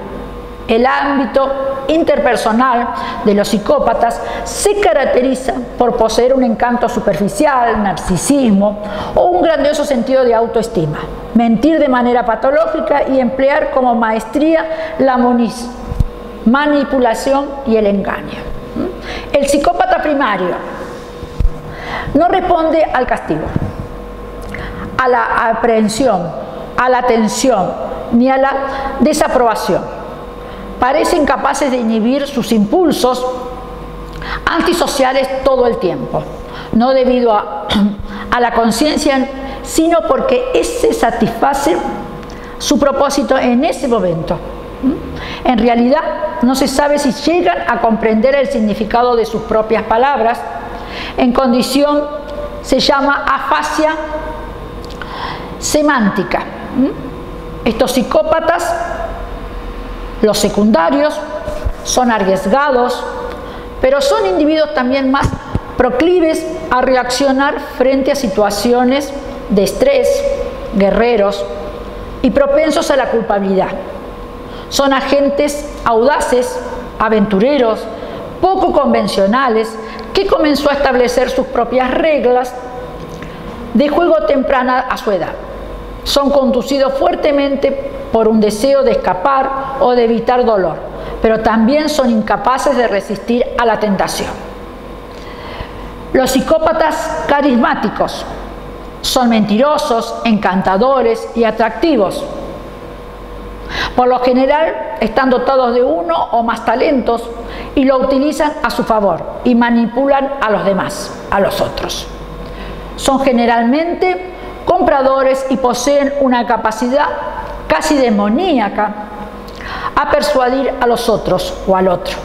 El ámbito interpersonal de los psicópatas se caracteriza por poseer un encanto superficial, narcisismo o un grandioso sentido de autoestima, mentir de manera patológica y emplear como maestría la manipulación y el engaño. El psicópata primario no responde al castigo, a la aprehensión, a la tensión ni a la desaprobación. Parecen incapaces de inhibir sus impulsos antisociales todo el tiempo, no debido a la conciencia, sino porque ese satisface su propósito en ese momento. En realidad, no se sabe si llegan a comprender el significado de sus propias palabras. En condición se llama afasia semántica. Estos psicópatas, los secundarios, son arriesgados, pero son individuos también más proclives a reaccionar frente a situaciones de estrés, guerreros y propensos a la culpabilidad. Son agentes audaces, aventureros, poco convencionales, que comenzó a establecer sus propias reglas de juego temprana a su edad. Son conducidos fuertemente por un deseo de escapar o de evitar dolor, pero también son incapaces de resistir a la tentación. Los psicópatas carismáticos son mentirosos, encantadores y atractivos. Por lo general están dotados de uno o más talentos y lo utilizan a su favor y manipulan a los demás, a los otros. Son generalmente compradores y poseen una capacidad casi demoníaca a persuadir a los otros o al otro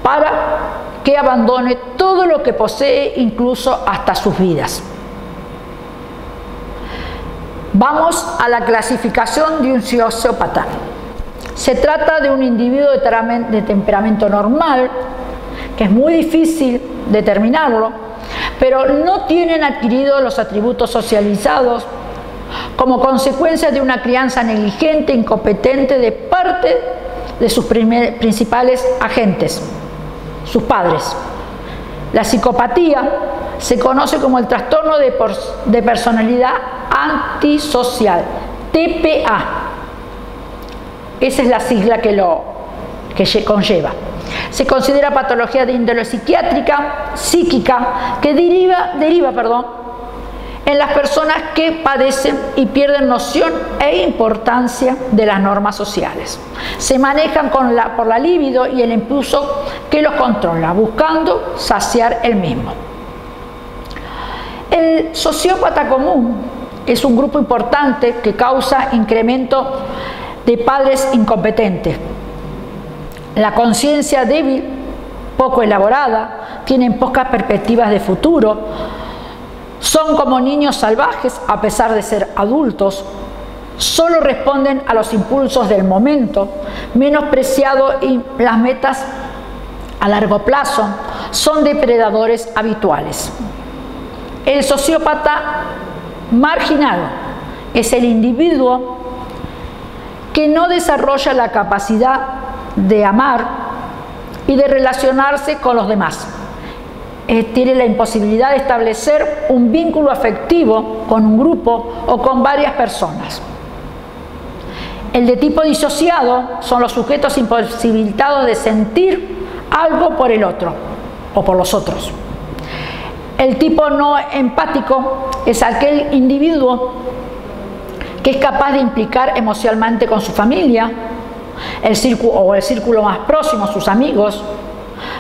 para que abandone todo lo que posee, incluso hasta sus vidas. Vamos a la clasificación de un sociópata. Se trata de un individuo de temperamento normal, que es muy difícil determinarlo, pero no tienen adquiridos los atributos socializados como consecuencia de una crianza negligente, incompetente de parte de sus principales agentes, sus padres. La psicopatía se conoce como el trastorno de personalidad antisocial, TPA. Esa es la sigla que conlleva. Se considera patología de índole psiquiátrica, psíquica, que deriva en las personas que padecen y pierden noción e importancia de las normas sociales. Se manejan por la libido y el impulso que los controla, buscando saciar el mismo. El sociópata común es un grupo importante que causa incremento de padres incompetentes. La conciencia débil, poco elaborada, tienen pocas perspectivas de futuro, son como niños salvajes a pesar de ser adultos, solo responden a los impulsos del momento, menospreciado y las metas a largo plazo, son depredadores habituales. El sociópata marginado es el individuo que no desarrolla la capacidad de amar y de relacionarse con los demás. Tiene la imposibilidad de establecer un vínculo afectivo con un grupo o con varias personas. El de tipo disociado son los sujetos imposibilitados de sentir algo por el otro o por los otros. El tipo no empático es aquel individuo que es capaz de implicar emocionalmente con su familia, el círculo más próximo, sus amigos,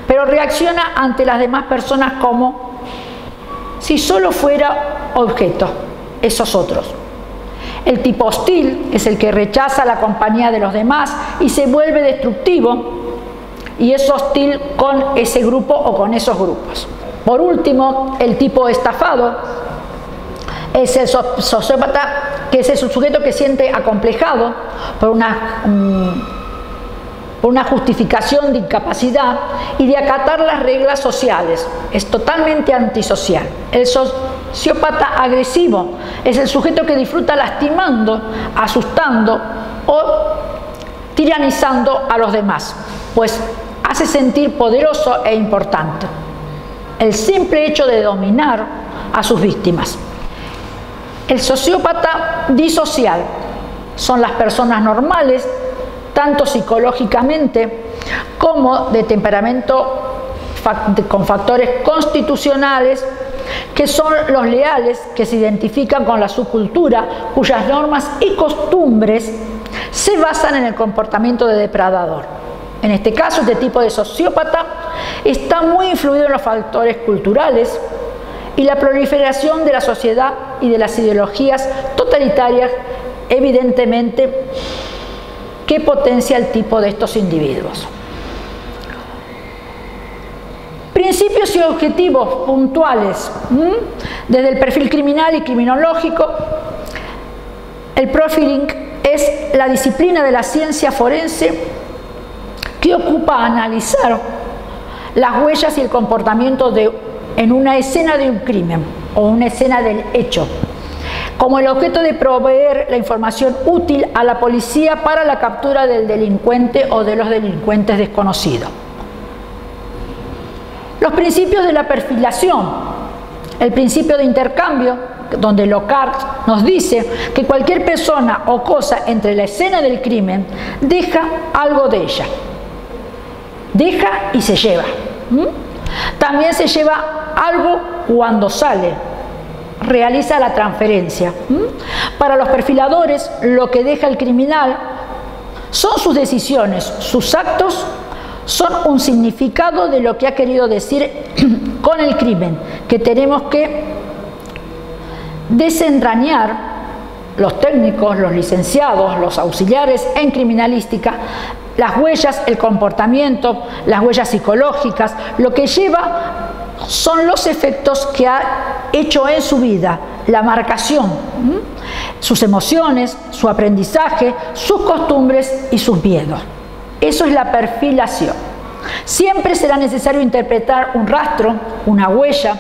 pero reacciona ante las demás personas como si solo fuera objeto, esos otros. El tipo hostil es el que rechaza la compañía de los demás y se vuelve destructivo y es hostil con ese grupo o con esos grupos. Por último, el tipo estafado es el sociópata, que es el sujeto que siente acomplejado por una justificación de incapacidad y de acatar las reglas sociales. Es totalmente antisocial. El sociópata agresivo es el sujeto que disfruta lastimando, asustando o tiranizando a los demás, pues hace sentir poderoso e importante el simple hecho de dominar a sus víctimas. El sociópata disocial son las personas normales, tanto psicológicamente como de temperamento con factores constitucionales, que son los leales, que se identifican con la subcultura, cuyas normas y costumbres se basan en el comportamiento de depredador. En este caso, este tipo de sociópata está muy influido en los factores culturales y la proliferación de la sociedad y de las ideologías totalitarias, evidentemente, que potencia el tipo de estos individuos. Principios y objetivos puntuales. Desde el perfil criminal y criminológico, el profiling es la disciplina de la ciencia forense que ocupa analizar las huellas y el comportamiento en una escena de un crimen o una escena del hecho, como el objeto de proveer la información útil a la policía para la captura del delincuente o de los delincuentes desconocidos. Los principios de la perfilación, el principio de intercambio, donde Lockhart nos dice que cualquier persona o cosa entre la escena del crimen deja algo de ella. Deja y se lleva. También se lleva algo cuando sale, realiza la transferencia. Para los perfiladores, lo que deja el criminal son sus decisiones, sus actos son un significado de lo que ha querido decir con el crimen, que tenemos que desentrañar los técnicos, los licenciados, los auxiliares en criminalística, las huellas, el comportamiento, las huellas psicológicas, lo que lleva son los efectos que ha hecho en su vida, la marcación, sus emociones, su aprendizaje, sus costumbres y sus miedos. Eso es la perfilación. Siempre será necesario interpretar un rastro, una huella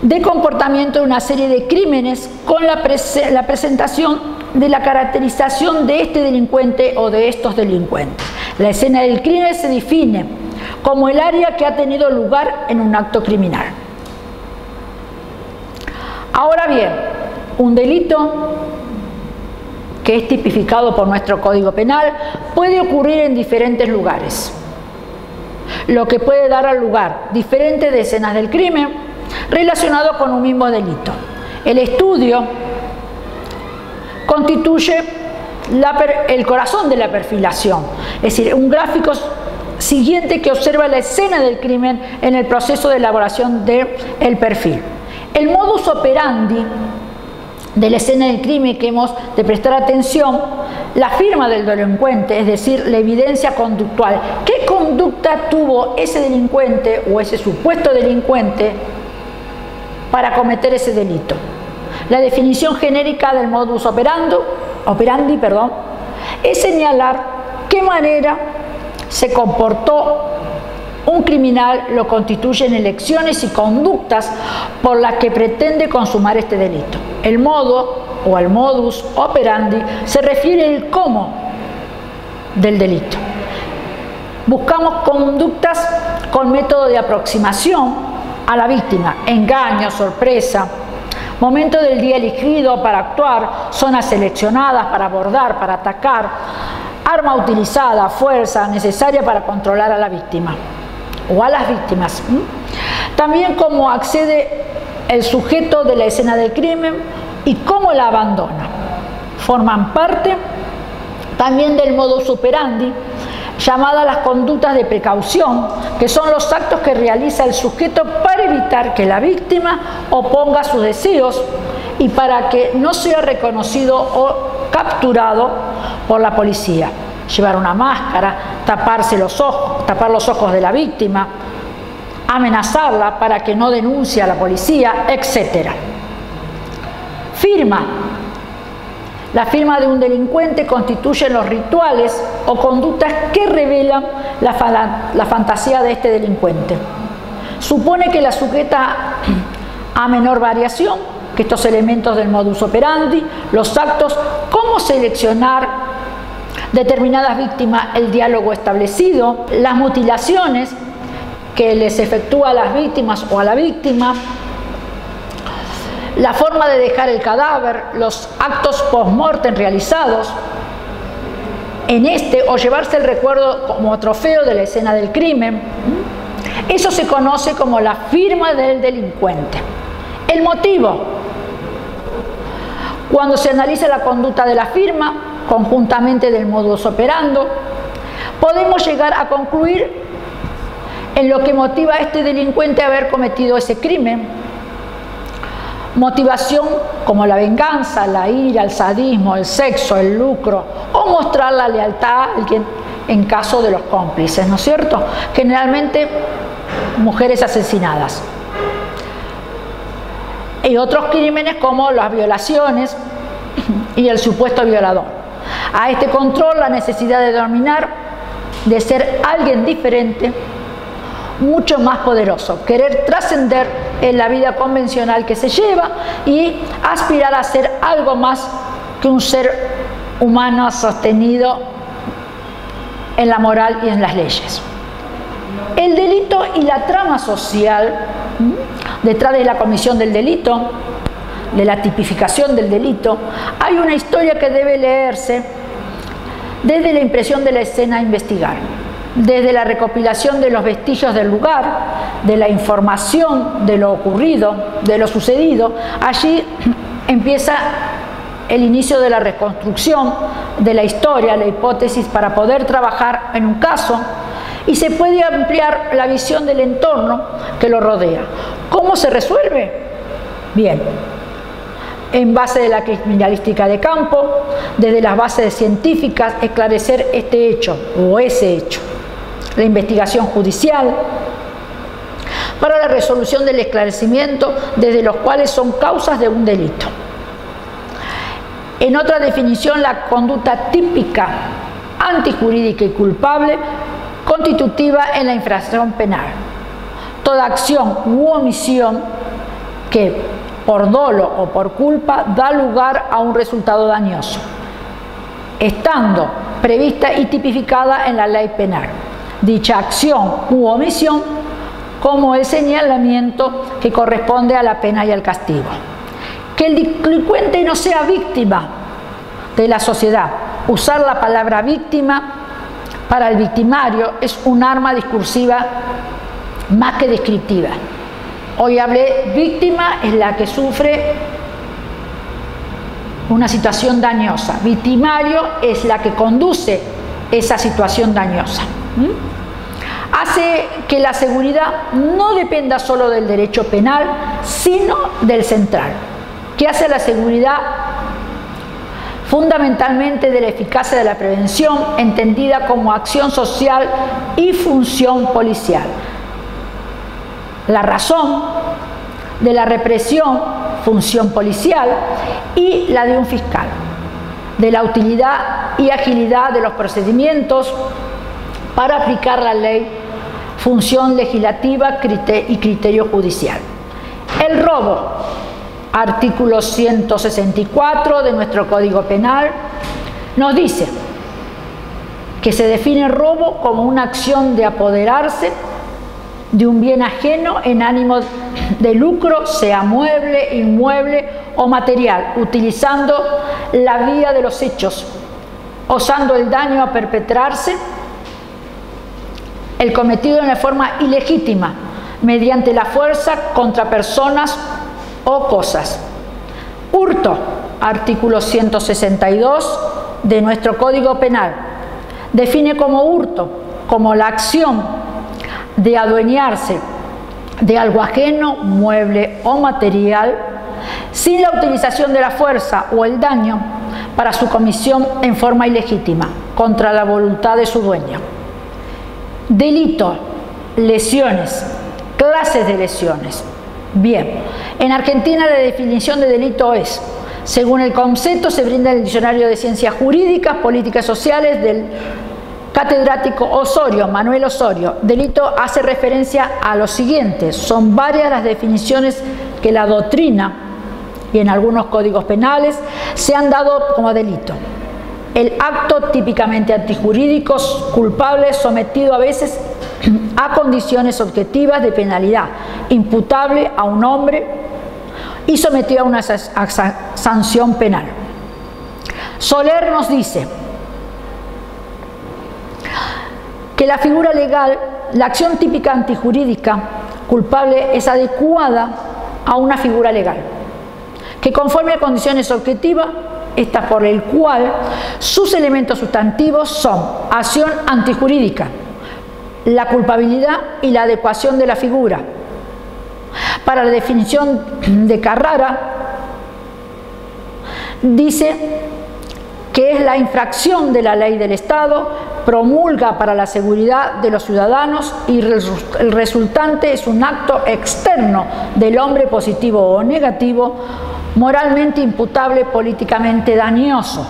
de comportamiento de una serie de crímenes con la presentación de la caracterización de este delincuente o de estos delincuentes. La escena del crimen se define como el área que ha tenido lugar en un acto criminal. Ahora bien, un delito que es tipificado por nuestro Código Penal puede ocurrir en diferentes lugares, lo que puede dar al lugar diferentes escenas del crimen relacionadas con un mismo delito. El estudio constituye el corazón de la perfilación, es decir, un gráfico siguiente que observa la escena del crimen en el proceso de elaboración del perfil. El modus operandi de la escena del crimen que hemos de prestar atención, la firma del delincuente, es decir, la evidencia conductual. ¿Qué conducta tuvo ese delincuente o ese supuesto delincuente para cometer ese delito? La definición genérica del modus operandi, es señalar qué manera se comportó un criminal, lo constituyen elecciones y conductas por las que pretende consumar este delito. El modo o al modus operandi se refiere al cómo del delito. Buscamos conductas con método de aproximación a la víctima, engaño, sorpresa, momento del día elegido para actuar, zonas seleccionadas para abordar, para atacar, arma utilizada, fuerza necesaria para controlar a la víctima o a las víctimas. También cómo accede el sujeto de la escena del crimen y cómo la abandona. Forman parte también del modus operandi, llamadas las conductas de precaución, que son los actos que realiza el sujeto para evitar que la víctima oponga sus deseos y para que no sea reconocido o capturado por la policía. Llevar una máscara, tapar los ojos de la víctima, amenazarla para que no denuncie a la policía, etc. Firma. La firma de un delincuente constituye los rituales o conductas que revelan la fantasía de este delincuente. Supone que la sujeta a menor variación que estos elementos del modus operandi, los actos, cómo seleccionar determinadas víctimas, el diálogo establecido, las mutilaciones que les efectúa a las víctimas o a la víctima, la forma de dejar el cadáver, los actos post-mortem realizados en o llevarse el recuerdo como trofeo de la escena del crimen. Eso se conoce como la firma del delincuente. El motivo. Cuando se analiza la conducta de la firma, conjuntamente del modus operandi, podemos llegar a concluir en lo que motiva a este delincuente a haber cometido ese crimen. Motivación como la venganza, la ira, el sadismo, el sexo, el lucro o mostrar la lealtad a alguien en caso de los cómplices, ¿no es cierto? Generalmente mujeres asesinadas. Y otros crímenes como las violaciones y el supuesto violador. A este control la necesidad de dominar, de ser alguien diferente, mucho más poderoso, querer trascender en la vida convencional que se lleva y aspirar a ser algo más que un ser humano sostenido en la moral y en las leyes. El delito y la trama social, detrás de la comisión del delito, de la tipificación del delito, hay una historia que debe leerse desde la impresión de la escena a investigar, desde la recopilación de los vestigios del lugar, de la información de lo ocurrido, de lo sucedido. Allí empieza el inicio de la reconstrucción de la historia, la hipótesis para poder trabajar en un caso, y se puede ampliar la visión del entorno que lo rodea. ¿Cómo se resuelve? Bien, en base de la criminalística de campo, desde las bases científicas, esclarecer este hecho o ese hecho. La investigación judicial, para la resolución del esclarecimiento, desde los cuales son causas de un delito. En otra definición, la conducta típica, antijurídica y culpable, constitutiva en la infracción penal. Toda acción u omisión que por dolo o por culpa da lugar a un resultado dañoso, estando prevista y tipificada en la ley penal. Dicha acción u omisión como el señalamiento que corresponde a la pena y al castigo. Que el delincuente no sea víctima de la sociedad. Usar la palabra víctima para el victimario es un arma discursiva más que descriptiva. Hoy hablé, víctima es la que sufre una situación dañosa, victimario es la que conduce esa situación dañosa. Hace que la seguridad no dependa solo del derecho penal, sino del central, que hace la seguridad fundamentalmente de la eficacia de la prevención, entendida como acción social y función policial. La razón de la represión, función policial, y la de un fiscal, de la utilidad y agilidad de los procedimientos para aplicar la ley, función legislativa y criterio judicial. El robo, artículo 164 de nuestro Código Penal, nos dice que se define robo como una acción de apoderarse de un bien ajeno en ánimo de lucro, sea mueble, inmueble o material, utilizando la vía de los hechos, osando el daño a perpetrarse, el cometido en la forma ilegítima, mediante la fuerza contra personas o cosas. Hurto, artículo 162 de nuestro Código Penal, define como hurto como la acción de adueñarse de algo ajeno, mueble o material, sin la utilización de la fuerza o el daño para su comisión en forma ilegítima, contra la voluntad de su dueño. Delito, lesiones, clases de lesiones. Bien, en Argentina la definición de delito es, según el concepto se brinda en el Diccionario de Ciencias Jurídicas, Políticas Sociales del catedrático Osorio, Manuel Osorio. Delito hace referencia a lo siguiente: son varias las definiciones que la doctrina y en algunos códigos penales se han dado como delito. El acto típicamente antijurídico, culpable, sometido a veces a condiciones objetivas de penalidad, imputable a un hombre y sometido a una sanción penal. Soler nos dice que la figura legal, la acción típica antijurídica culpable es adecuada a una figura legal, que conforme a condiciones objetivas, esta por el cual sus elementos sustantivos son acción antijurídica, la culpabilidad y la adecuación de la figura. Para la definición de Carrara, dice que es la infracción de la ley del Estado, promulga para la seguridad de los ciudadanos y el resultante es un acto externo del hombre, positivo o negativo, moralmente imputable, políticamente dañoso.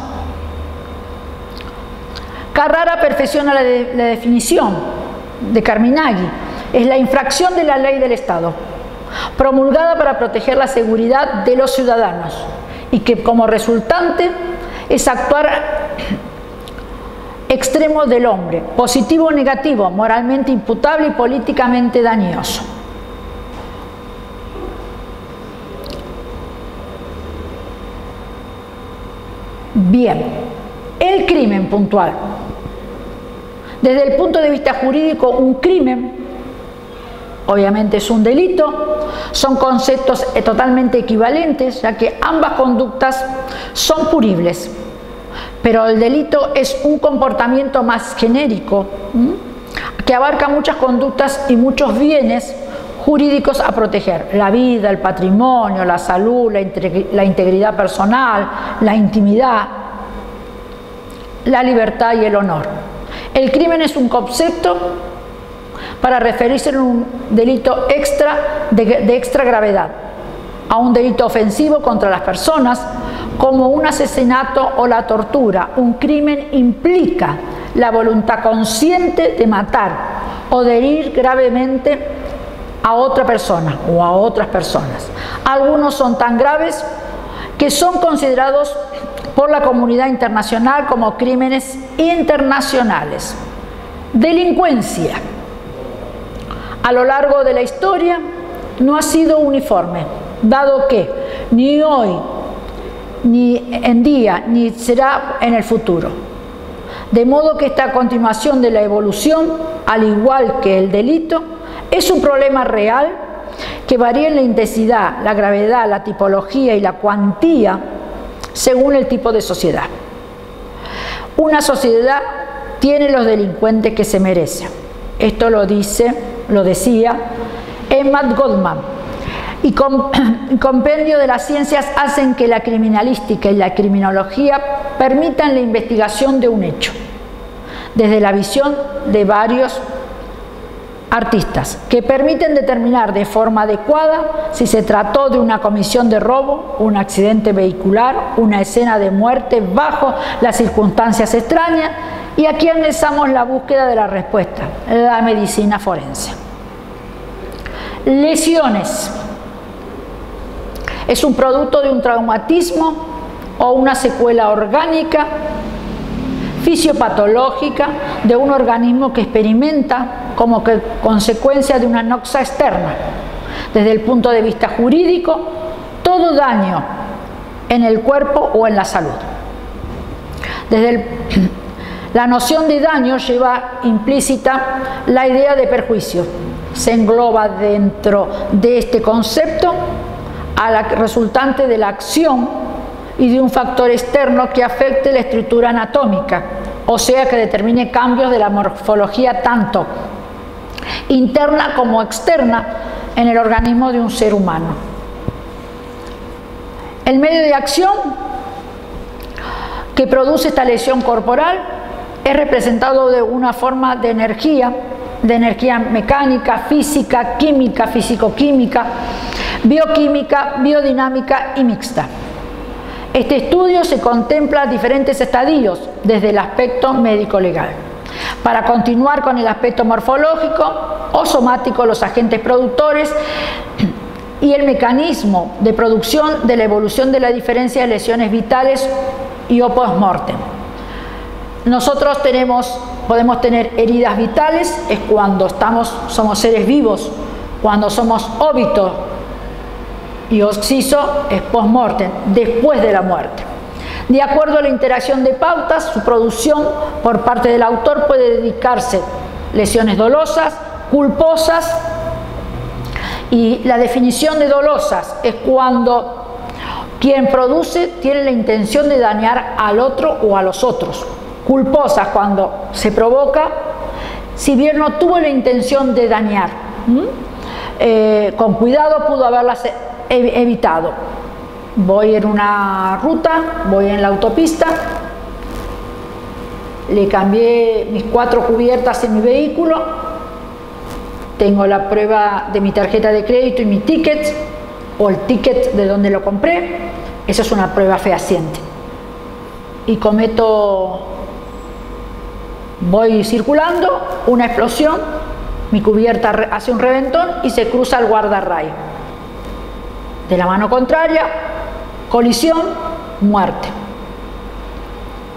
Carrara perfecciona la definición de Carminaghi, es la infracción de la ley del Estado, promulgada para proteger la seguridad de los ciudadanos y que como resultante es actuar extremo del hombre, positivo o negativo, moralmente imputable y políticamente dañoso. Bien, el crimen puntual. Desde el punto de vista jurídico, un crimen, obviamente es un delito, son conceptos totalmente equivalentes, ya que ambas conductas son punibles. Pero el delito es un comportamiento más genérico, que abarca muchas conductas y muchos bienes jurídicos a proteger: la vida, el patrimonio, la salud, la integridad personal, la intimidad, la libertad y el honor. El crimen es un concepto para referirse a un delito de extra gravedad, a un delito ofensivo contra las personas, como un asesinato o la tortura. Un crimen implica la voluntad consciente de matar o de herir gravemente a otra persona o a otras personas. Algunos son tan graves que son considerados por la comunidad internacional como crímenes internacionales. Delincuencia. A lo largo de la historia no ha sido uniforme, dado que ni hoy, ni en día, ni será en el futuro. De modo que esta continuación de la evolución, al igual que el delito, es un problema real que varía en la intensidad, la gravedad, la tipología y la cuantía según el tipo de sociedad. Una sociedad tiene los delincuentes que se merece. Esto lo decía Emmett Goldman. Y compendio de las ciencias hacen que la criminalística y la criminología permitan la investigación de un hecho, desde la visión de varios artistas, que permiten determinar de forma adecuada si se trató de una comisión de robo, un accidente vehicular, una escena de muerte bajo las circunstancias extrañas, y aquí analizamos la búsqueda de la respuesta, la medicina forense. Lesiones. Es un producto de un traumatismo o una secuela orgánica, fisiopatológica, de un organismo que experimenta como que consecuencia de una noxa externa. Desde el punto de vista jurídico, todo daño en el cuerpo o en la salud. La noción de daño lleva implícita la idea de perjuicio. Se engloba dentro de este concepto a la resultante de la acción y de un factor externo que afecte la estructura anatómica, o sea, que determine cambios de la morfología tanto interna como externa en el organismo de un ser humano. El medio de acción que produce esta lesión corporal es representado de una forma de energía mecánica, física, química, físico-química, bioquímica, biodinámica y mixta. Este estudio se contempla diferentes estadios desde el aspecto médico-legal. Para continuar con el aspecto morfológico o somático, los agentes productores y el mecanismo de producción de la evolución de la diferencia de lesiones vitales y o post-mortem. Nosotros podemos tener heridas vitales, es cuando somos seres vivos, cuando somos óbitos, y occiso es post-mortem, después de la muerte. De acuerdo a la interacción de pautas, su producción por parte del autor puede dedicarse lesiones dolosas, culposas, y la definición de dolosas es cuando quien produce tiene la intención de dañar al otro o a los otros. Culposas cuando se provoca, si bien no tuvo la intención de dañar, con cuidado pudo haberlas evitado. Voy en una ruta, voy en la autopista, le cambié mis 4 cubiertas en mi vehículo, tengo la prueba de mi tarjeta de crédito y mi ticket, o el ticket de donde lo compré, esa es una prueba fehaciente. Y voy circulando, una explosión, mi cubierta hace un reventón y se cruza el guardarrayo. De la mano contraria, colisión, muerte.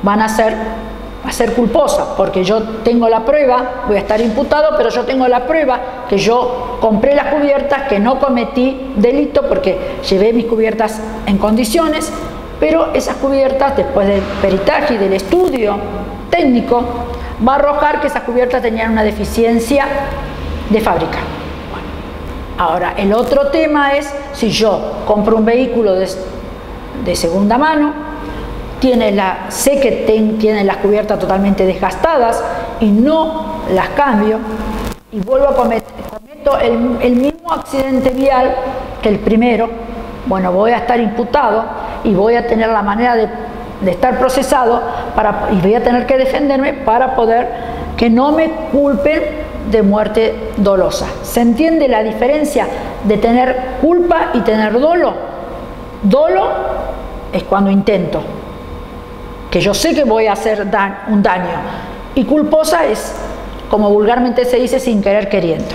Va a ser culposa, porque yo tengo la prueba, voy a estar imputado, pero yo tengo la prueba que yo compré las cubiertas, que no cometí delito porque llevé mis cubiertas en condiciones, pero esas cubiertas, después del peritaje y del estudio técnico, va a arrojar que esas cubiertas tenían una deficiencia de fábrica. Ahora, el otro tema es si yo compro un vehículo de segunda mano, sé que tiene las cubiertas totalmente desgastadas y no las cambio y vuelvo a cometo el mismo accidente vial que el primero, bueno, voy a estar imputado y voy a tener la manera de estar procesado y voy a tener que defenderme para poder que no me culpen de muerte dolosa. ¿Se entiende la diferencia de tener culpa y tener dolo? Dolo es cuando intento, que yo sé que voy a hacer un daño, y culposa es, como vulgarmente se dice, sin querer queriendo.